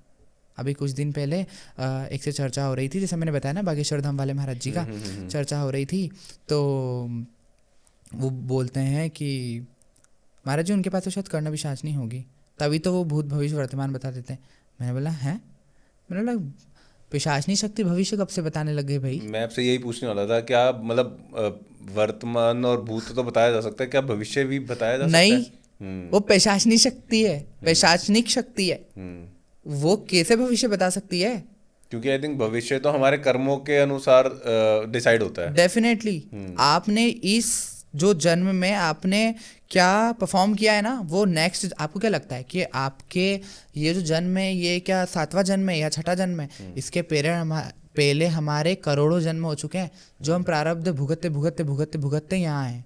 [SPEAKER 1] अभी कुछ दिन पहले एक से चर्चा हो रही थी, जैसे मैंने बताया ना बागेश्वर धाम वाले महाराज जी का चर्चा हो रही थी, तो वो बोलते हैं कि महाराज जी उनके पास तो शायद कर्ण पिशाच नहीं होगी, तभी तो वो भूत भविष्य वर्तमान बता देते हैं। मैंने बोला हैं, मैंने बोला पिशाचनी शक्ति भविष्य कब से बताने लग गई भाई?
[SPEAKER 2] मैं आपसे यही पूछने वाला था, क्या मतलब वर्तमान और भूत तो बताया जा सकता है, क्या भविष्य भी बताया जा सकता है?
[SPEAKER 1] नहीं, वो पिशाचनी शक्ति है, पिशाचनिक शक्ति है, वो कैसे भविष्य बता सकती है?
[SPEAKER 2] क्योंकि आई थिंक भविष्य तो हमारे कर्मों के अनुसार डिसाइड होता है।
[SPEAKER 1] डेफिनेटली आपने इस जो जन्म में आपने क्या परफॉर्म किया है ना, वो नेक्स्ट आपको क्या लगता है कि आपके ये जो जन्म है ये क्या 7वां जन्म है या 6ठा जन्म है? इसके पहले हमारे करोड़ों जन्म हो चुके हैं जो हम प्रारब्ध भुगतते भुगतते भुगतते भुगतते यहाँ आए,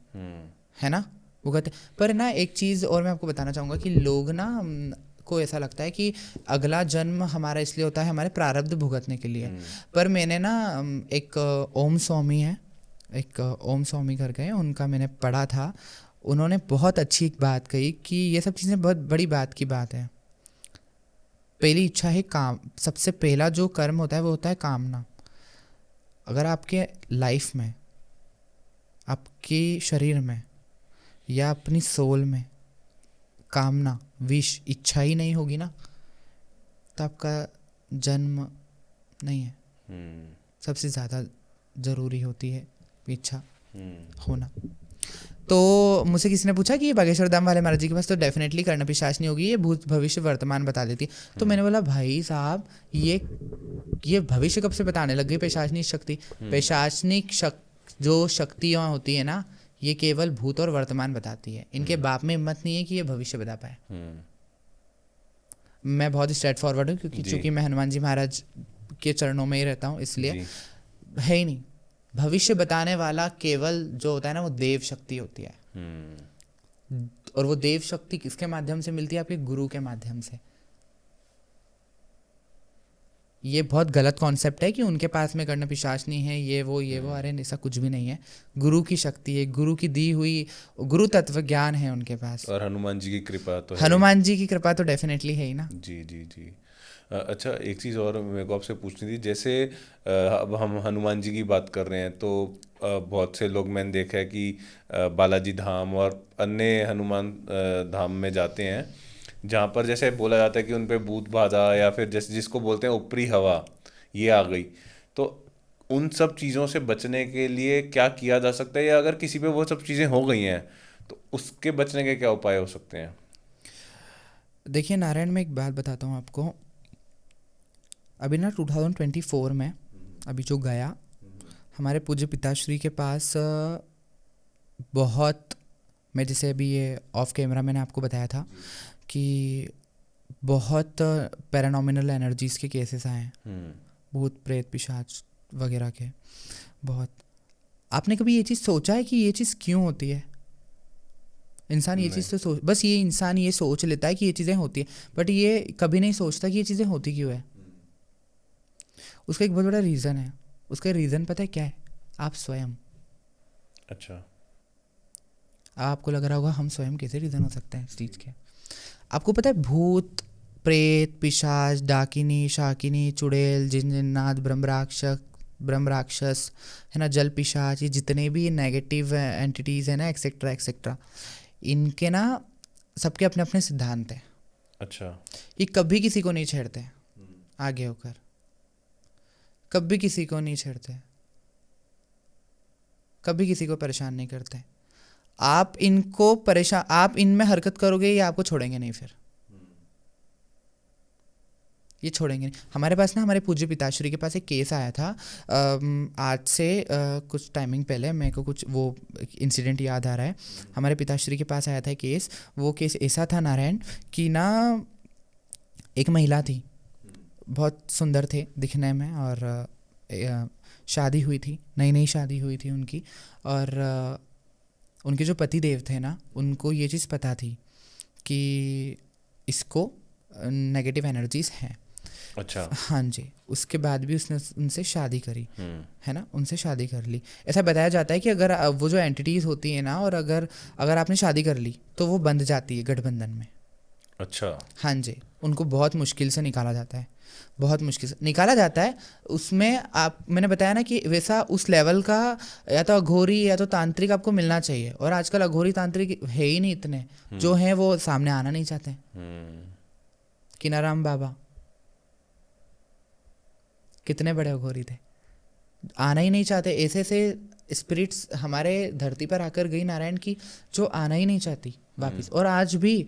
[SPEAKER 1] है ना, भुगतते। पर ना एक चीज़ और मैं आपको बताना चाहूँगा कि लोग ना को ऐसा लगता है कि अगला जन्म हमारा इसलिए होता है हमारे प्रारब्ध भुगतने के लिए। पर मैंने ना एक ओम स्वामी है, एक ओम स्वामी करके हैं, उनका मैंने पढ़ा था, उन्होंने बहुत अच्छी एक बात कही कि ये सब चीज़ें बहुत बड़ी बात की बात है। पहली इच्छा है काम, सबसे पहला जो कर्म होता है वो होता है कामना। अगर आपके लाइफ में, आपके शरीर में या अपनी सोल में कामना, विश, इच्छा ही नहीं होगी ना, तो आपका जन्म नहीं है। सबसे ज़्यादा ज़रूरी होती है इच्छा होना। तो मुझसे किसी ने पूछा कि ये बागेश्वर धाम वाले महाराज जी के पास तो डेफिनेटली कर्ण पिशाच नहीं होगी, ये भूत भविष्य वर्तमान बता देती है। तो मैंने बोला भाई साहब ये भविष्य कब से बताने लग गई पिशाचनिक शक्ति? पिशाचनिक जो शक्तियाँ होती है ना, ये केवल भूत और वर्तमान बताती है, इनके बाप में हिम्मत नहीं है कि ये भविष्य बता पाए। मैं बहुत स्ट्रेट फॉरवर्ड हूँ क्योंकि चूंकि मैं हनुमान जी महाराज के चरणों में ही रहता हूँ, इसलिए है ही नहीं। भविष्य बताने वाला केवल जो होता है ना वो देव शक्ति होती है। और वो देव शक्ति किसके माध्यम से मिलती है? आपके गुरु के माध्यम से। ये बहुत गलत कॉन्सेप्ट है कि उनके पास में कर्ण पिशाच नहीं है, ये वो अरे ऐसा कुछ भी नहीं है। गुरु की शक्ति है, गुरु की दी हुई गुरु तत्व ज्ञान है उनके पास।
[SPEAKER 2] और हनुमान जी की कृपा तो
[SPEAKER 1] हनुमान जी की कृपा तो डेफिनेटली है ही ना।
[SPEAKER 2] जी जी जी। अच्छा, एक चीज़ और मेरे को आपसे पूछनी थी, जैसे अब हम हनुमान जी की बात कर रहे हैं तो बहुत से लोग मैंने देखा है कि बालाजी धाम और अन्य हनुमान धाम में जाते हैं, जहाँ पर जैसे बोला जाता है कि उन पे भूत बाधा या फिर जैसे जिसको बोलते हैं ऊपरी हवा ये आ गई, तो उन सब चीज़ों से बचने के लिए क्या किया जा सकता है, या अगर किसी पे वो सब चीज़ें हो गई हैं तो उसके बचने के क्या उपाय हो सकते हैं?
[SPEAKER 1] देखिए नारायण, मैं एक बात बताता हूँ आपको। अभी ना 2024 में अभी जो गया, हमारे पूज्य पिताश्री के पास बहुत, मैं जैसे अभी ये ऑफ कैमरा मैंने आपको बताया था कि बहुत पैरानॉमिनल एनर्जीज़ के केसेस आए हैं, भूत प्रेत पिशाच वगैरह के बहुत। आपने कभी ये चीज़ सोचा है कि ये चीज़ क्यों होती है? इंसान ये चीज़ तो बस ये इंसान ये सोच लेता है कि ये चीज़ें होती है, बट ये कभी नहीं सोचता कि ये चीज़ें होती क्यों है। उसका एक बहुत बड़ा रीज़न है। उसका रीज़न पता है क्या है? आप स्वयं।
[SPEAKER 2] अच्छा।
[SPEAKER 1] आपको लग रहा होगा हम स्वयं कैसे रीज़न हो सकते हैं इस चीज़ के? आपको पता है भूत प्रेत पिशाच डाकिनी शाकिनी चुड़ैल जिन जिन्नात ब्रह्म राक्षस है ना, जल पिशाच, ये जितने भी नेगेटिव एंटिटीज़ हैं ना, एक्सेट्रा एक्सेट्रा, इनके ना सबके अपने अपने सिद्धांत हैं।
[SPEAKER 2] अच्छा।
[SPEAKER 1] ये कभी किसी को नहीं छेड़ते आगे होकर, कभी किसी को नहीं छेड़ते, कभी किसी को परेशान नहीं करते। आप इनको परेशान, आप इनमें हरकत करोगे ये आपको छोड़ेंगे नहीं, फिर ये छोड़ेंगे नहीं। हमारे पास ना, हमारे पूज्य पिताश्री के पास एक केस आया था आज से कुछ टाइमिंग पहले, मेरे को कुछ वो इंसिडेंट याद आ रहा है। हमारे पिताश्री के पास आया था केस। वो केस ऐसा था नारायण कि ना एक महिला थी, बहुत सुंदर थे दिखने में, और शादी हुई थी, नई नई शादी हुई थी उनकी, और उनके जो पति देव थे ना, उनको ये चीज़ पता थी कि इसको नेगेटिव एनर्जीज़ हैं।
[SPEAKER 2] अच्छा।
[SPEAKER 1] हाँ जी, उसके बाद भी उसने उनसे शादी करी, है ना, उनसे शादी कर ली। ऐसा बताया जाता है कि अगर वो जो एंटिटीज़ होती है ना, और अगर अगर आपने शादी कर ली तो वो बंध जाती है गठबंधन में।
[SPEAKER 2] अच्छा।
[SPEAKER 1] हाँ जी, उनको बहुत मुश्किल से निकाला जाता है, बहुत मुश्किल से निकाला जाता है। उसमें आप, मैंने बताया ना कि वैसा उस लेवल का या तो अघोरी या तो तांत्रिक आपको मिलना चाहिए, और आजकल अघोरी तांत्रिक है ही नहीं इतने, जो हैं वो सामने आना नहीं चाहते। किनाराम बाबा कितने बड़े अघोरी थे, आना ही नहीं चाहते। ऐसे ऐसे स्पिरिट्स हमारे धरती पर आकर गई नारायण की, जो आना ही नहीं चाहती वापस। और आज भी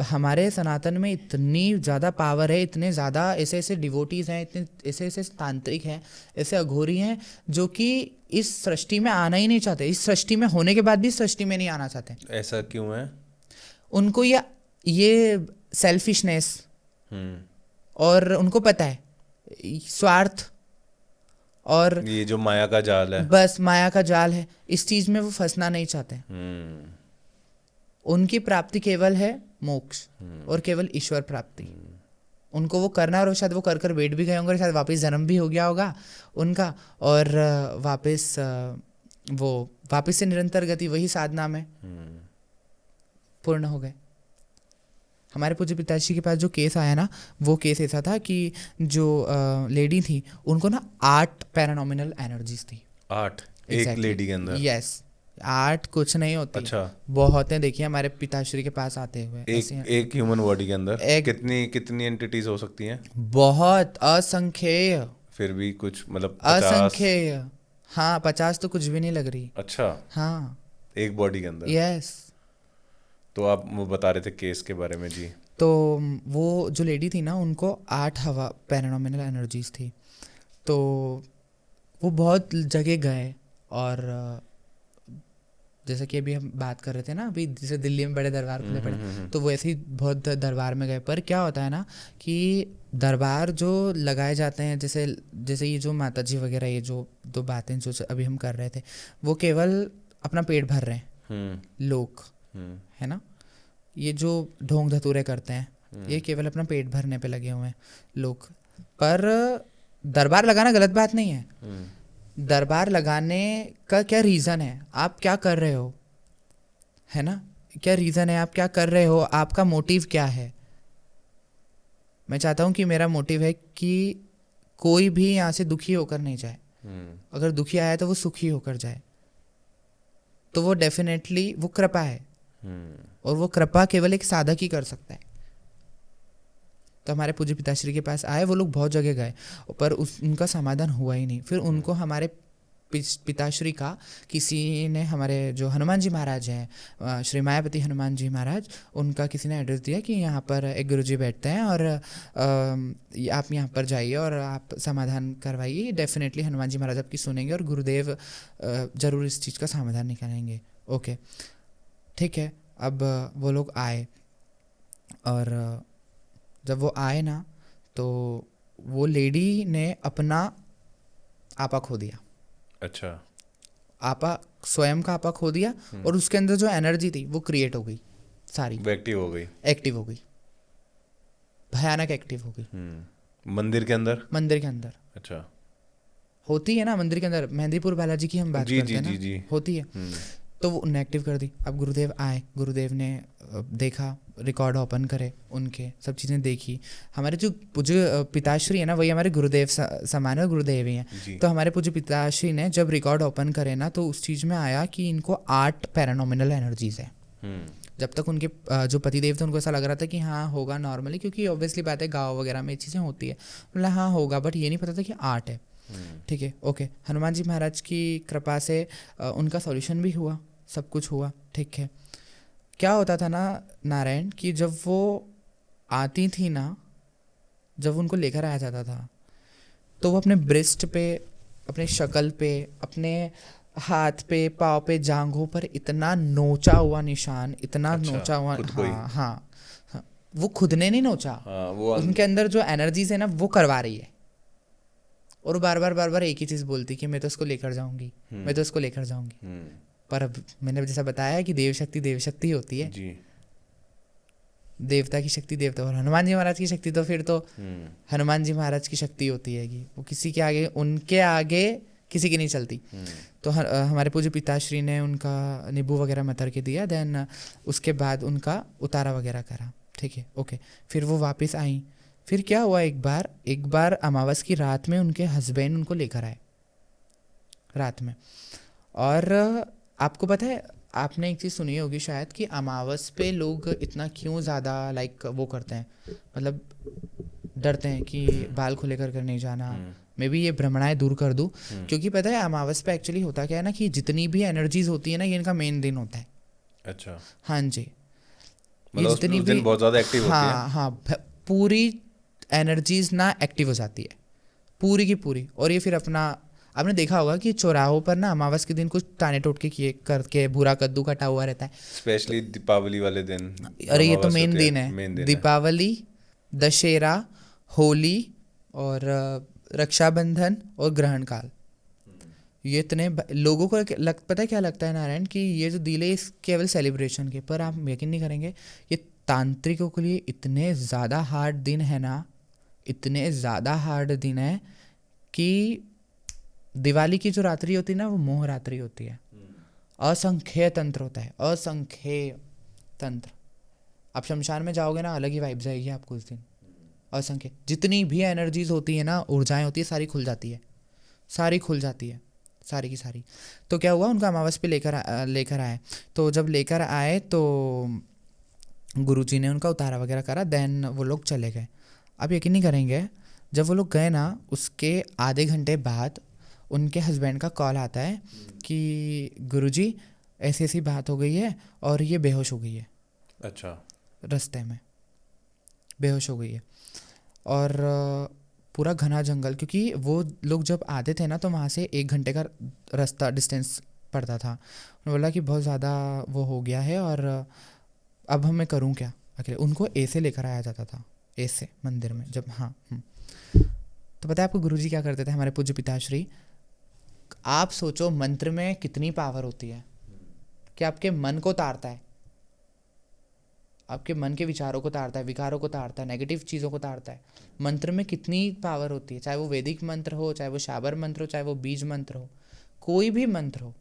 [SPEAKER 1] हमारे सनातन में इतनी ज़्यादा पावर है, इतने ज़्यादा ऐसे ऐसे डिवोटीज़ हैं, इतने ऐसे ऐसे तांत्रिक हैं, ऐसे अघोरी हैं, जो कि इस सृष्टि में आना ही नहीं चाहते, इस सृष्टि में होने के बाद भी इस सृष्टि में नहीं आना चाहते।
[SPEAKER 2] ऐसा क्यों है?
[SPEAKER 1] उनको ये सेल्फिशनेस, और उनको पता है स्वार्थ, और
[SPEAKER 2] ये जो माया का जाल है।
[SPEAKER 1] बस माया का जाल है, इस चीज में वो फंसना नहीं चाहते। उनकी प्राप्ति केवल है मोक्ष, और केवल ईश्वर प्राप्ति। उनको वो करना, और शायद वो कर कर बैठ भी गए होंगे, शायद वापस जन्म भी हो गया होगा उनका, और वो वापस से निरंतर गति वही साधना में पूर्ण हो गए। हमारे पूज्य पिताजी के पास जो केस आया ना, वो केस ऐसा था कि जो लेडी थी, उनको ना 8 पैरानॉमिनल एनर्जीज थी।
[SPEAKER 2] 8 एक लेडी के अंदर?
[SPEAKER 1] यस, 8 कुछ नहीं होती।
[SPEAKER 2] अच्छा।
[SPEAKER 1] बहुत है, देखिए हमारे पिताश्री के पास आते हुए
[SPEAKER 2] एक ह्यूमन बॉडी के अंदर कितनी एंटिटीज हो सकती हैं?
[SPEAKER 1] बहुत असंख्येय।
[SPEAKER 2] फिर भी कुछ मतलब 50?
[SPEAKER 1] असंख्येय, हाँ 50 तो कुछ भी नहीं लग रही।
[SPEAKER 2] अच्छा।
[SPEAKER 1] हाँ,
[SPEAKER 2] एक बॉडी के अंदर?
[SPEAKER 1] यस।
[SPEAKER 2] तो आप वो बता रहे थे केस के बारे में जी।
[SPEAKER 1] तो वो जो लेडी थी ना, उनको 8 हवा पैरानॉमिनल एनर्जीज थी। तो वो बहुत जगह गए, और जैसे कि अभी हम बात कर रहे थे ना, अभी जैसे दिल्ली में बड़े दरबार खुले पड़े, तो वैसे ही बहुत दरबार में गए। पर क्या होता है ना कि दरबार जो लगाए जाते हैं, जैसे जैसे ये जो माता जी वगैरह, ये जो 2 बातें जो अभी हम कर रहे थे, वो केवल अपना पेट भर रहे हैं लोग, है ना। ये जो ढोंग धतूरे करते हैं, ये केवल अपना पेट भरने पे लगे हुए हैं लोग। पर दरबार लगाना गलत बात नहीं है। दरबार लगाने का क्या रीज़न है, आप क्या कर रहे हो, है ना, क्या रीज़न है, आप क्या कर रहे हो, आपका मोटिव क्या है। मैं चाहता हूँ कि मेरा मोटिव है कि कोई भी यहाँ से दुखी होकर नहीं जाए। अगर दुखी आया तो वो सुखी होकर जाए, तो वो डेफिनेटली वो कृपा है, और वो कृपा केवल एक साधक ही कर सकता है। तो हमारे पूज्य पिताश्री के पास आए वो लोग, बहुत जगह गए, पर उनका समाधान हुआ ही नहीं। फिर उनको हमारे पिताश्री का किसी ने, हमारे जो हनुमान जी महाराज हैं, श्री मायापति हनुमान जी महाराज, उनका किसी ने एड्रेस दिया कि यहाँ पर एक गुरुजी बैठते हैं, और आप यहाँ पर जाइए और आप समाधान करवाइए, डेफिनेटली हनुमान जी महाराज आपकी सुनेंगे, और गुरुदेव ज़रूर इस चीज़ का समाधान निकालेंगे। ओके, ठीक है। अब वो लोग आए, और जब वो आए ना, तो वो लेडी ने अपना आपा खो दिया।
[SPEAKER 2] अच्छा।
[SPEAKER 1] आपा, स्वयं का आपा खो दिया, और उसके अंदर जो एनर्जी थी वो क्रिएट हो गई, सारी
[SPEAKER 2] एक्टिव हो गई,
[SPEAKER 1] एक्टिव हो गई, भयानक एक्टिव हो गई।
[SPEAKER 2] मंदिर के अंदर?
[SPEAKER 1] मंदिर के अंदर। अच्छा, होती है ना मंदिर के अंदर, मेहंदीपुर बालाजी की हम बात करते हैं ना, होती है। तो वो उन्हें एक्टिव कर दी। अब गुरुदेव आए, गुरुदेव ने देखा, रिकॉर्ड ओपन करे, उनके सब चीज़ें देखी। हमारे जो पूज्य पिताश्री है ना, वही हमारे गुरुदेव समान है, गुरुदेव ही हैं। तो हमारे पूज्य पिताश्री ने जब रिकॉर्ड ओपन करे ना, तो उस चीज़ में आया कि इनको 8 पैरानॉमिनल एनर्जीज है। जब तक उनके जो पतिदेव थे, उनको ऐसा लग रहा था कि हाँ होगा नॉर्मली, क्योंकि ऑब्वियसली बात है गाँव वगैरह में ये चीज़ें होती है, मतलब हाँ होगा, बट ये नहीं पता था कि 8 है। ठीक है, ओके। हनुमान जी महाराज की कृपा से उनका सॉल्यूशन भी हुआ, सब कुछ हुआ, ठीक है। क्या होता था ना नारायण, कि जब वो आती थी ना, जब उनको लेकर आया जाता था, तो वो अपने ब्रेस्ट पे, अपने शक्ल पे, अपने हाथ पे, पाँव पे, जांघों पर इतना नोचा हुआ निशान, इतना नोचा हुआ, हाँ, वो खुद ने नहीं नोचा, वो उनके अंदर जो एनर्जीज है ना, वो करवा रही है। और बार बार एक ही चीज़ बोलती कि मैं तो उसको लेकर जाऊंगी, मैं तो उसको लेकर जाऊंगी। पर अब मैंने जैसा बताया कि देव शक्ति होती है जी। देवता की शक्ति देवता, और हनुमान जी महाराज की शक्ति तो फिर तो हनुमान जी महाराज की शक्ति होती है कि वो किसी के आगे, उनके आगे किसी की नहीं चलती। तो हमारे पूज्य पिताश्री ने उनका नींबू वगैरह मतर के दिया, देन उसके बाद उनका उतारा वगैरह करा, ठीक है, ओके। फिर वो वापस आई। फिर क्या हुआ, एक बार अमावस की रात में उनके हस्बैंड उनको लेकर आए रात में। और आपको पता है, आपने एक चीज़ सुनी होगी शायद कि अमावस पे लोग इतना क्यों ज़्यादा लाइक वो करते हैं, मतलब डरते हैं कि बाल खुले कर नहीं जाना। मैं भी ये भ्रमणाएं दूर कर दूं, क्योंकि पता है अमावस पे एक्चुअली होता क्या है ना कि जितनी भी एनर्जीज होती है ना, ये इनका मेन दिन होता है।
[SPEAKER 2] अच्छा।
[SPEAKER 1] हाँ जी,
[SPEAKER 2] मतलब उस दिन बहुत ज़्यादा एक्टिव होती है।
[SPEAKER 1] हाँ, पूरी एनर्जीज ना एक्टिव हो जाती है पूरी की पूरी। और ये फिर अपना, आपने देखा होगा कि चौराहों पर ना अमावस के दिन कुछ ताने टोटके किए करके भूरा कद्दू कटा हुआ रहता है,
[SPEAKER 2] स्पेशली दीपावली वाले दिन।
[SPEAKER 1] अरे ये तो
[SPEAKER 2] अमावस
[SPEAKER 1] मेन
[SPEAKER 2] होती
[SPEAKER 1] दिन है,
[SPEAKER 2] मेन दिन
[SPEAKER 1] दीपावली, दशहरा, होली और रक्षाबंधन और ग्रहण काल। ये इतने लोगों को पता है क्या लगता है नारायण, कि ये जो दिल है इस केवल सेलिब्रेशन के, पर आप यकीन नहीं करेंगे ये तांत्रिकों के लिए इतने ज़्यादा हार्ड दिन है ना, इतने ज़्यादा हार्ड दिन है कि दिवाली की जो रात्रि होती है ना, वो मोह रात्रि होती है। असंख्य तंत्र होता है, असंख्य तंत्र। आप शमशान में जाओगे ना, अलग ही वाइब्स आएगी आपको उस दिन। असंख्य जितनी भी एनर्जीज होती है ना, ऊर्जाएं होती है, सारी खुल जाती है, सारी खुल जाती है, सारी की सारी। तो क्या हुआ, उनका अमावस पे लेकर आए। तो जब लेकर आए तो गुरुजी ने उनका उतारा वगैरह करा, देन वो लोग चले गए। आप यकीन नहीं करेंगे, जब वो लोग गए ना, उसके आधे घंटे बाद उनके हस्बैंड का कॉल आता है कि गुरुजी ऐसी ऐसी बात हो गई है और ये बेहोश हो गई है।
[SPEAKER 2] अच्छा।
[SPEAKER 1] रास्ते में बेहोश हो गई है। और पूरा घना जंगल, क्योंकि वो लोग जब आते थे ना तो वहाँ से 1 घंटे का रास्ता डिस्टेंस पड़ता था। उन्होंने बोला कि बहुत ज़्यादा वो हो गया है और अब मैं करूँ क्या अकेले। उनको ऐसे लेकर आया जाता था, ऐसे मंदिर में जब, हाँ। तो पता है आपको गुरुजी क्या करते थे, हमारे पूज्य पिताश्री? आप सोचो मंत्र में कितनी पावर होती है कि आपके मन को तारता है, आपके मन के विचारों को तारता है, विकारों को तारता है, नेगेटिव चीज़ों को तारता है। मंत्र में कितनी पावर होती है, चाहे वो वैदिक मंत्र हो, चाहे वो शाबर मंत्र हो, चाहे वो बीज मंत्र हो, कोई भी मंत्र हो।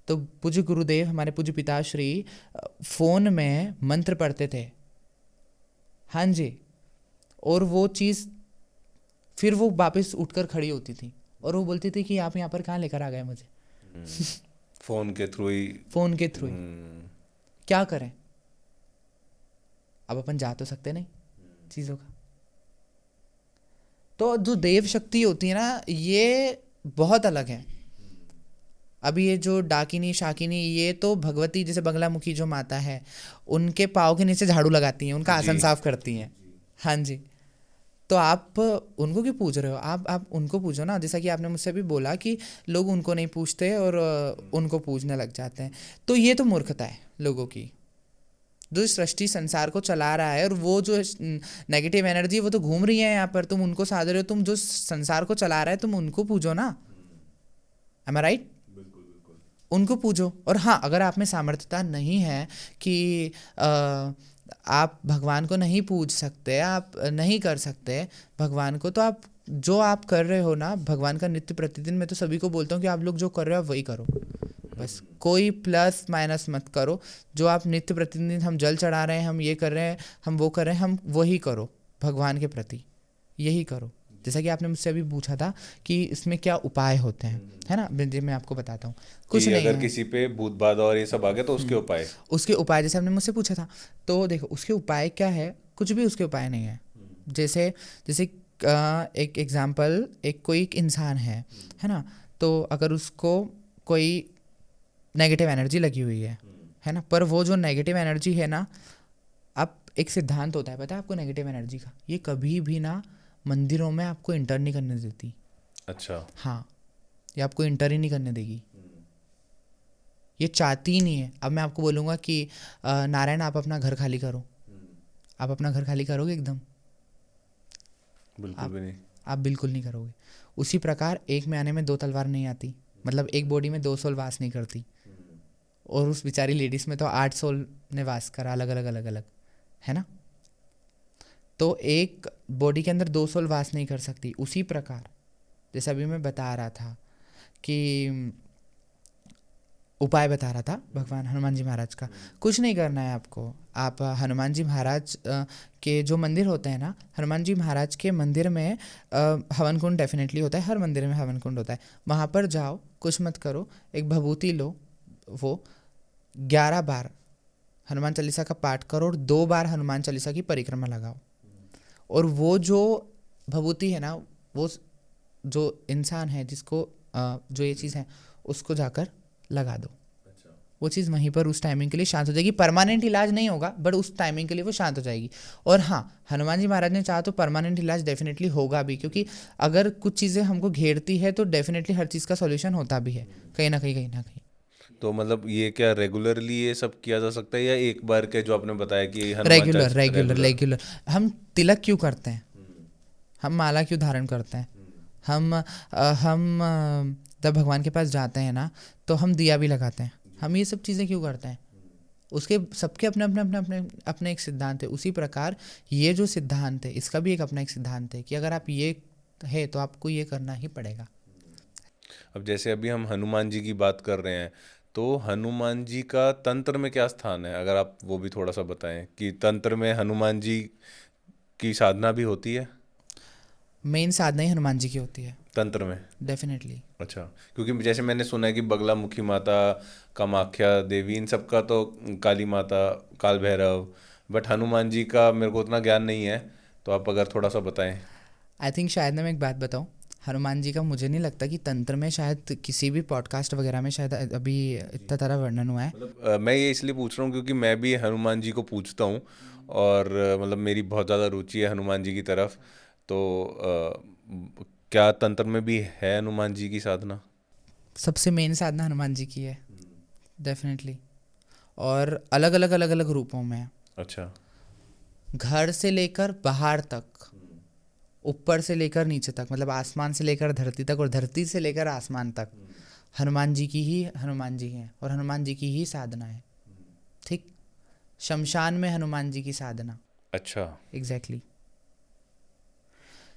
[SPEAKER 1] तो पूज्य गुरुदेव, हमारे पूज्य पिताश्री फ़ोन में मंत्र पढ़ते थे, हाँ जी। और वो चीज़ फिर वो वापस उठकर खड़ी होती थी और वो बोलती थी कि आप यहाँ पर कहाँ लेकर आ गए मुझे।
[SPEAKER 2] फ़ोन के थ्रू ही।
[SPEAKER 1] क्या करें, अब अपन जा तो सकते नहीं चीज़ों का। तो जो देव शक्ति होती है ना, ये बहुत अलग है। अभी ये जो डाकिनी शाकिनी, ये तो भगवती जैसे बंगलामुखी जो माता है, उनके पाँव के नीचे झाड़ू लगाती हैं, उनका आसन साफ करती हैं, हाँ जी। तो आप उनको क्यों पूछ रहे हो? आप उनको पूछो ना, जैसा कि आपने मुझसे भी बोला कि लोग उनको नहीं पूछते और उनको पूछने लग जाते हैं। तो ये तो मूर्खता है लोगों की। जो सृष्टि संसार को चला रहा है और वो जो नेगेटिव एनर्जी वो तो घूम रही है यहाँ पर, तुम उनको साध रहे हो। तुम जो संसार को चला रहा है तुम उनको पूछो ना, एम आई राइट? उनको पूछो। और हाँ, अगर आप में सामर्थ्यता नहीं है कि आप भगवान को नहीं पूछ सकते, आप नहीं कर सकते भगवान को, तो आप जो आप कर रहे हो ना भगवान का नित्य प्रतिदिन, मैं तो सभी को बोलता हूँ कि आप लोग जो कर रहे हो वही करो, बस कोई प्लस माइनस मत करो। जो आप नित्य प्रतिदिन, हम जल चढ़ा रहे हैं, हम ये कर रहे हैं, हम वो कर रहे हैं, हम वही करो भगवान के प्रति, यही करो। जैसा कि आपने मुझसे अभी पूछा था कि इसमें क्या उपाय होते हैं, है ना, मैं आपको बताता हूँ। कुछ नहीं
[SPEAKER 2] अगर
[SPEAKER 1] है,
[SPEAKER 2] किसी पे भूत बाधा और ये सब आ गया तो उसके उपाय
[SPEAKER 1] जैसे आपने मुझसे पूछा था, तो देखो उसके उपाय क्या है, कुछ भी उसके उपाय नहीं है। जैसे एक एग्जाम्पल, कोई एक इंसान है ना, तो अगर उसको कोई नेगेटिव एनर्जी लगी हुई है ना, पर वो जो नेगेटिव एनर्जी है ना, अब एक सिद्धांत होता है पता है आपको नेगेटिव एनर्जी का, ये कभी भी ना मंदिरों में आपको इंटर नहीं करने देती।
[SPEAKER 2] अच्छा।
[SPEAKER 1] हाँ, ये आपको इंटर ही नहीं करने देगी, ये चाहती ही नहीं है। अब मैं आपको बोलूँगा कि नारायण आप अपना घर खाली करो, आप अपना घर खाली करोगे एकदम?
[SPEAKER 2] बिल्कुल भी नहीं।
[SPEAKER 1] आप बिल्कुल नहीं करोगे। उसी प्रकार एक में आने में 2 तलवार नहीं आती, मतलब एक बॉडी में 2 सोल वास नहीं करती। और उस बेचारी लेडीज़ में तो 8 सोल ने वास करा, अलग अलग अलग अलग, है ना। तो एक बॉडी के अंदर 2 सोल वास नहीं कर सकती। उसी प्रकार जैसे अभी मैं बता रहा था कि उपाय बता रहा था भगवान हनुमान जी महाराज का, कुछ नहीं करना है आपको। आप हनुमान जी महाराज के जो मंदिर होते हैं ना, हनुमान जी महाराज के मंदिर में हवन कुंड डेफिनेटली होता है, हर मंदिर में हवन कुंड होता है। वहाँ पर जाओ, कुछ मत करो, एक भभूति लो, वो 11 बार हनुमान चालीसा का पाठ करो और 2 बार हनुमान चालीसा की परिक्रमा लगाओ। और वो जो भभूति है ना, वो जो इंसान है जिसको जो ये चीज़ है उसको जाकर लगा दो। वो चीज़ वहीं पर उस टाइमिंग के लिए शांत हो जाएगी। परमानेंट इलाज नहीं होगा, बट उस टाइमिंग के लिए वो शांत हो जाएगी। और हाँ, हनुमान जी महाराज ने चाहा तो परमानेंट इलाज डेफिनेटली होगा भी, क्योंकि अगर कुछ चीज़ें हमको घेरती है तो डेफिनेटली हर चीज़ का सॉल्यूशन होता भी है कहीं ना कहीं ना कहीं।
[SPEAKER 2] तो मतलब ये क्या रेगुलरली ये सब किया जा सकता है, या एक बार के जो आपने बताया कि Hanuman
[SPEAKER 1] regular
[SPEAKER 2] Chalisa
[SPEAKER 1] regular regular. हम तिलक क्यों करते हैं, हम माला क्यों धारण करते हैं, हम जब भगवान के पास जाते हैं ना तो हम दिया भी लगाते हैं, हम ये सब चीज़ें क्यों करते हैं? उसके सबके अपने अपने अपने अपने अपने एक सिद्धांत है। उसी प्रकार ये जो सिद्धांत है इसका भी एक अपना एक सिद्धांत है कि अगर आप ये है तो आपको ये करना ही पड़ेगा।
[SPEAKER 2] अब जैसे अभी हम हनुमान जी की बात कर रहे हैं, तो हनुमान जी का तंत्र में क्या स्थान है, अगर आप वो भी थोड़ा सा बताएं कि तंत्र में हनुमान जी की साधना भी होती है
[SPEAKER 1] मेन साधना ही हनुमान जी की होती है
[SPEAKER 2] तंत्र में।
[SPEAKER 1] डेफिनेटली।
[SPEAKER 2] अच्छा, क्योंकि जैसे मैंने सुना है कि बगलामुखी माता, कामाख्या देवी, इन सब का तो, काली माता, काल भैरव, बट हनुमान जी का मेरे को उतना ज्ञान नहीं है, तो आप अगर थोड़ा सा बताएं।
[SPEAKER 1] आई थिंक शायद ना मैं एक बात बताऊं, हनुमान जी का मुझे नहीं लगता कि तंत्र में शायद किसी भी पॉडकास्ट वगैरह में शायद अभी इतना तरह वर्णन हुआ है।
[SPEAKER 2] मतलब मैं ये इसलिए पूछ रहा हूँ क्योंकि मैं भी हनुमान जी को पूछता हूँ, और मतलब मेरी बहुत ज़्यादा रुचि है हनुमान जी की तरफ। तो क्या तंत्र में भी है हनुमान जी की साधना?
[SPEAKER 1] सबसे मेन साधना हनुमान जी की है डेफिनेटली, और अलग अलग अलग अलग रूपों में है।
[SPEAKER 2] अच्छा।
[SPEAKER 1] घर से लेकर बाहर तक, ऊपर से लेकर नीचे तक, मतलब आसमान से लेकर धरती तक और धरती से लेकर आसमान तक हनुमान जी की ही हनुमान जी हैं और हनुमान जी की ही साधना है। ठीक, शमशान में हनुमान जी की साधना।
[SPEAKER 2] अच्छा।
[SPEAKER 1] एग्जैक्टली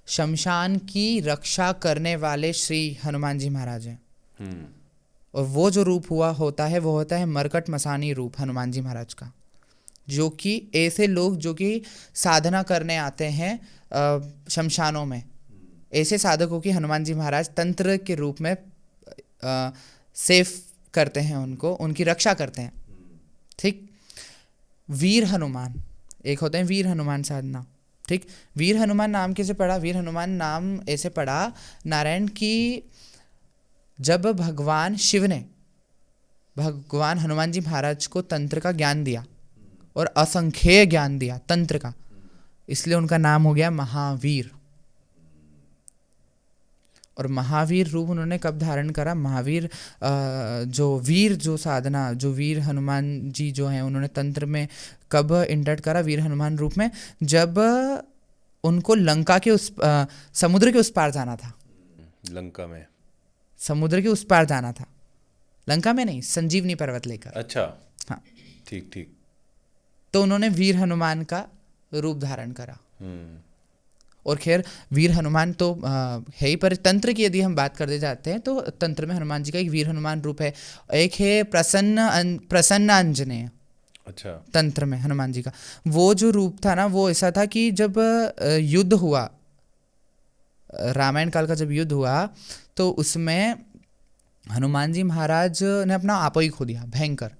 [SPEAKER 1] शमशान की रक्षा करने वाले श्री हनुमान जी महाराज हैं।
[SPEAKER 2] हम्म।
[SPEAKER 1] और वो जो रूप हुआ होता है वो होता है मरकट मसानी रूप हनुमान जी महाराज का, जो कि ऐसे लोग जो कि साधना करने आते हैं शमशानों में, ऐसे साधकों की हनुमान जी महाराज तंत्र के रूप में सेफ करते हैं, उनको उनकी रक्षा करते हैं। ठीक, वीर हनुमान एक होते हैं, वीर हनुमान साधना। ठीक, वीर हनुमान नाम कैसे पड़ा? वीर हनुमान नाम ऐसे पड़ा नारायण की, जब भगवान शिव ने भगवान हनुमान जी महाराज को तंत्र का ज्ञान दिया और असंख्य ज्ञान दिया तंत्र का, इसलिए उनका नाम हो गया महावीर। और महावीर रूप उन्होंने कब धारण करा? महावीर जो वीर जो साधना, जो वीर हनुमान जी जो हैं उन्होंने तंत्र में कब इंटर्ट करा वीर हनुमान रूप में? जब उनको लंका के उस समुद्र के उस पार जाना था।
[SPEAKER 2] लंका में?
[SPEAKER 1] समुद्र के उस पार जाना था, लंका में नहीं, संजीवनी पर्वत लेकर।
[SPEAKER 2] अच्छा।
[SPEAKER 1] हाँ,
[SPEAKER 2] ठीक ठीक।
[SPEAKER 1] तो उन्होंने वीर हनुमान का रूप धारण करा।
[SPEAKER 2] हम्म।
[SPEAKER 1] और खैर वीर हनुमान तो है ही, पर तंत्र की यदि हम बात करते जाते हैं तो तंत्र में हनुमान जी का एक वीर हनुमान रूप है, एक है प्रसन्न अंजनेय।
[SPEAKER 2] अच्छा।
[SPEAKER 1] तंत्र में हनुमान जी का वो जो रूप था ना, वो ऐसा था कि जब युद्ध हुआ, रामायण काल का जब युद्ध हुआ, तो उसमें हनुमान जी महाराज ने अपना आपो ही खो दिया भयंकर,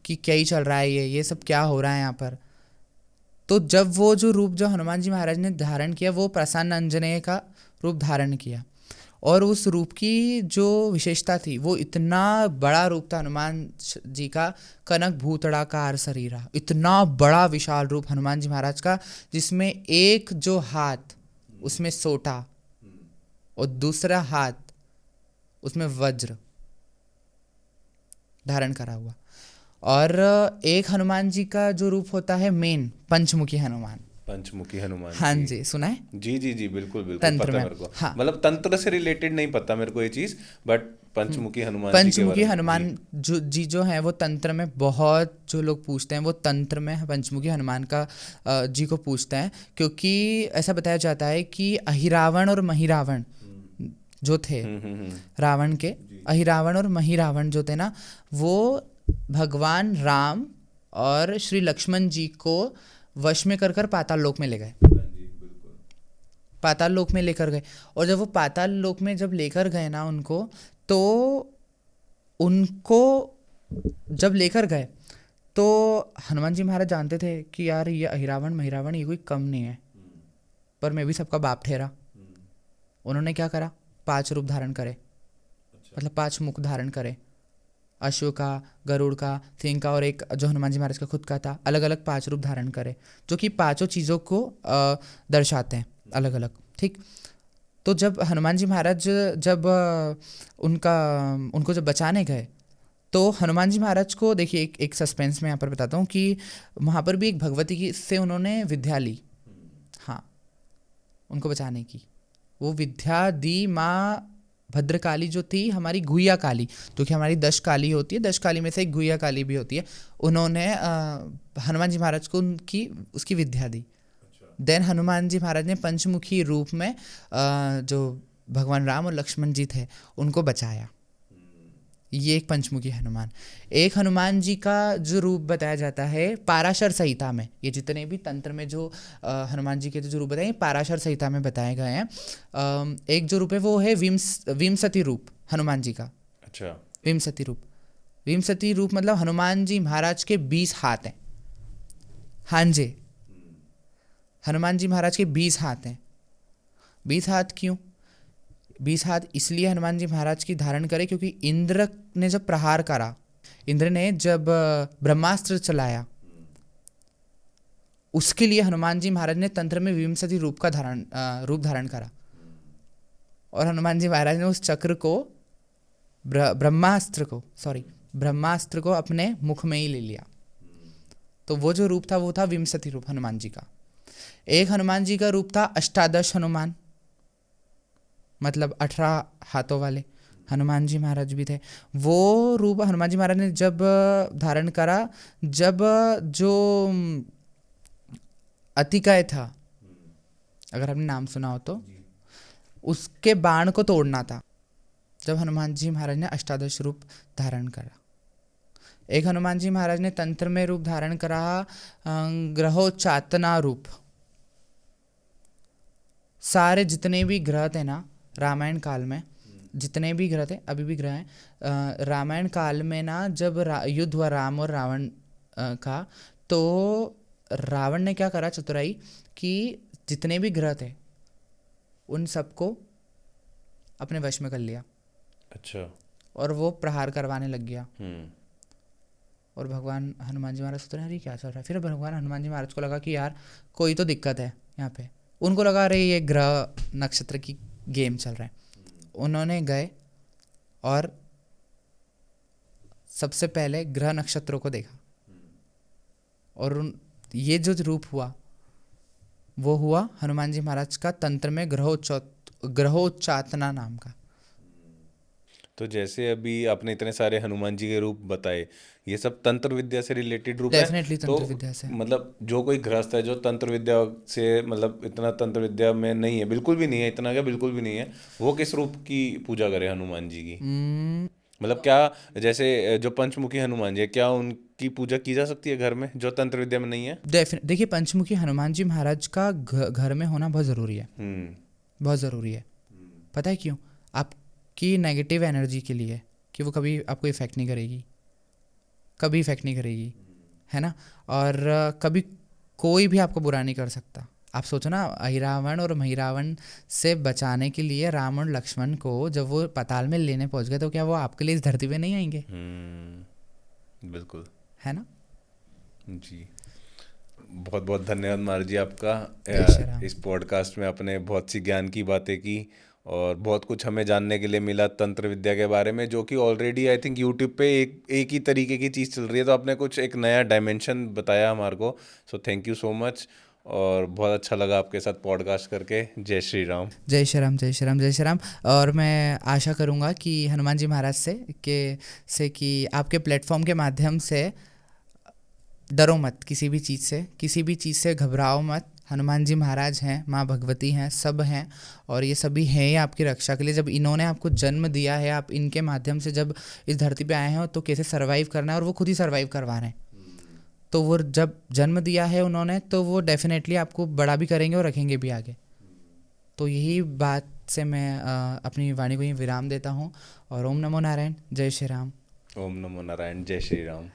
[SPEAKER 1] कि क्या ही चल रहा है, ये सब क्या हो रहा है यहाँ पर। तो जब वो जो रूप जो हनुमान जी महाराज ने धारण किया, वो प्रसन्न अंजनेय का रूप धारण किया, और उस रूप की जो विशेषता थी, वो इतना बड़ा रूप था हनुमान जी का, कनक भूतड़ाकार शरीरा, इतना बड़ा विशाल रूप हनुमान जी महाराज का, जिसमें एक जो हाथ उसमें सोटा और दूसरा हाथ उसमें वज्र धारण करा हुआ। और एक हनुमान जी का जो रूप होता है मेन, पंचमुखी हनुमान।
[SPEAKER 2] पंचमुखी हनुमान
[SPEAKER 1] हाँ
[SPEAKER 2] जी।
[SPEAKER 1] जी, सुना है?
[SPEAKER 2] जी जी जी, बिल्कुल बिल्कुल
[SPEAKER 1] तंत्र
[SPEAKER 2] पता है
[SPEAKER 1] में,
[SPEAKER 2] मेरे को।
[SPEAKER 1] हाँ।
[SPEAKER 2] मतलब तंत्र से रिलेटेड नहीं पता मेरे को ये चीज़, बट पंचमुखी हनुमान जी के
[SPEAKER 1] पंचमुखी
[SPEAKER 2] बारे में जी।
[SPEAKER 1] हनुमान जो है वो तंत्र में, बहुत जो लोग पूछते हैं वो तंत्र में पंचमुखी हनुमान का जी को पूछते हैं, क्योंकि ऐसा बताया जाता है कि अहिरावण और महिरावण जो थे, रावण के अहिरावण और महिरावण जो थे ना, वो भगवान राम और श्री लक्ष्मण जी को वश में कर कर पाताल लोक में ले गए। पाताल लोक में लेकर गए, और जब वो पाताल लोक में जब लेकर गए ना उनको, तो उनको जब लेकर गए तो हनुमान जी महाराज जानते थे कि यार ये अहिरावण महिरावण ये कोई कम नहीं है, पर मैं भी सबका बाप ठहरा। उन्होंने क्या करा, 5 रूप धारण करे, मतलब 5 मुख धारण करे, अश्व का, गरुड़ का, सिंह का, और एक जो हनुमान जी महाराज का खुद का था, अलग अलग 5 रूप धारण करे, जो कि पांचों चीज़ों को दर्शाते हैं अलग अलग। ठीक, तो जब हनुमान जी महाराज जब उनको जब बचाने गए, तो हनुमान जी महाराज को देखिए, एक सस्पेंस में यहाँ पर बताता हूँ कि वहाँ पर भी एक भगवती की से उन्होंने विद्या ली, हाँ, उनको बचाने की। वो विद्या दी माँ भद्रकाली जो थी, हमारी गुहिया काली, जो कि हमारी 10 काली होती है, 10 काली में से एक गुहिया काली भी होती है। उन्होंने हनुमान जी महाराज को उसकी विद्या दी। देन हनुमान जी महाराज ने पंचमुखी रूप में जो भगवान राम और लक्ष्मण जी थे उनको बचाया। ये एक पंचमुखी हनुमान। एक हनुमान जी का जो रूप बताया जाता है पाराशर संहिता में, ये जितने भी तंत्र में जो हनुमान जी के जो रूप बताए हैं पाराशर संहिता में बताए गए हैं। एक जो रूप है वो है विमसती रूप हनुमान जी का।
[SPEAKER 2] अच्छा,
[SPEAKER 1] विमसती रूप, विमसती रूप मतलब हनुमान जी महाराज के 20 हाथ हैं। हाँ जी, हनुमान जी महाराज के 20 हाथ हैं। 20 हाथ क्यों? 20 हाथ इसलिए हनुमान जी महाराज की धारण करे क्योंकि इंद्र ने जब प्रहार करा, इंद्र ने जब ब्रह्मास्त्र चलाया, उसके लिए हनुमान जी महाराज ने तंत्र में विंसति रूप धारण करा, और हनुमान जी महाराज ने उस चक्र को ब्रह्मास्त्र को अपने मुख में ही ले लिया। तो वो जो रूप था वो था विंसति रूप हनुमान जी का। एक हनुमान जी का रूप था अष्टादश हनुमान, मतलब 18 हाथों वाले हनुमान जी महाराज भी थे। वो रूप हनुमान जी महाराज ने जब धारण करा, जब जो अतिकाय था, अगर आपने नाम सुना हो तो, उसके बाण को तोड़ना था, जब हनुमान जी महाराज ने अष्टादश रूप धारण करा। एक हनुमान जी महाराज ने तंत्र में रूप धारण करा ग्रहोच्चातना रूप। सारे जितने भी ग्रह थे ना रामायण काल में, जितने भी ग्रह थे, अभी भी ग्रह हैं, रामायण काल में ना जब युद्ध हुआ राम और रावण का, तो रावण ने क्या करा चतुराई कि जितने भी ग्रह थे उन सबको अपने वश में कर लिया।
[SPEAKER 2] अच्छा,
[SPEAKER 1] और वो प्रहार करवाने लग गया। और भगवान हनुमान जी महाराज सोच रहे हैं अरे क्या चल रहा है। फिर भगवान हनुमान जी महाराज को लगा कि यार कोई तो दिक्कत है यहाँ पे। उनको लगा रहे ये ग्रह नक्षत्र की गेम चल रहा है। उन्होंने गए और सबसे पहले ग्रह नक्षत्रों को देखा, और ये जो रूप हुआ वो हुआ हनुमान जी महाराज का तंत्र में ग्रहोच्चातना नाम का।
[SPEAKER 2] तो जैसे अभी आपने इतने सारे हनुमान जी के रूप बताए, ये सब तंत्र विद्या से रिलेटेड रूप है?
[SPEAKER 1] डेफिनेटली तंत्र विद्या से।
[SPEAKER 2] मतलब जो कोई गृहस्थ है जो तंत्र विद्या से, मतलब इतना तंत्र विद्या में नहीं है, बिल्कुल भी नहीं है, इतना क्या बिल्कुल भी नहीं है, वो किस रूप की पूजा करे हनुमान जी की? मतलब क्या जैसे जो पंचमुखी हनुमान जी है, क्या उनकी पूजा की जा सकती है घर में जो तंत्र विद्या में नहीं है?
[SPEAKER 1] देखिए पंचमुखी हनुमान जी महाराज का घर में होना बहुत ज़रूरी है। बहुत ज़रूरी है। पता है क्यों? आपकी नेगेटिव एनर्जी के लिए, कि वो कभी आपको इफ़ेक्ट नहीं करेगी, कभी इफ़ेक्ट नहीं करेगी, है ना। और कभी कोई भी आपको बुरा नहीं कर सकता। आप सोचो ना, अहिरावण और महिरावण से बचाने के लिए राम और लक्ष्मण को जब वो पाताल में लेने पहुंच गए, तो क्या वो आपके लिए इस धरती पे नहीं आएंगे?
[SPEAKER 2] बिल्कुल,
[SPEAKER 1] है ना
[SPEAKER 2] जी। बहुत बहुत धन्यवाद मार जी आपका। इस पॉडकास्ट में आपने बहुत सी ज्ञान की बातें की और बहुत कुछ हमें जानने के लिए मिला तंत्र विद्या के बारे में, जो कि ऑलरेडी आई थिंक यूट्यूब पे एक ही तरीके की चीज़ चल रही है, तो आपने कुछ एक नया डायमेंशन बताया हमारे को। So thank you so much. और बहुत अच्छा लगा आपके साथ पॉडकास्ट करके। जय श्री राम।
[SPEAKER 1] जय श्री राम, जय श्री राम, जय श्री राम। और मैं आशा करूँगा कि हनुमान जी महाराज से कि आपके प्लेटफॉर्म के माध्यम से डरो मत, किसी भी चीज़ से घबराओ मत। हनुमान जी महाराज हैं, माँ भगवती हैं, सब हैं, और ये सभी हैं ही आपकी रक्षा के लिए। जब इन्होंने आपको जन्म दिया है, आप इनके माध्यम से जब इस धरती पे आए हैं तो कैसे सर्वाइव करना है, और वो खुद ही सर्वाइव करवा रहे हैं। तो वो जब जन्म दिया है उन्होंने, तो वो डेफिनेटली आपको बड़ा भी करेंगे और रखेंगे भी आगे। तो यही बात से मैं अपनी वाणी को ही विराम देता हूँ। और ओम नमो नारायण, जय श्री राम।
[SPEAKER 2] ओम नमो नारायण, जय श्री राम।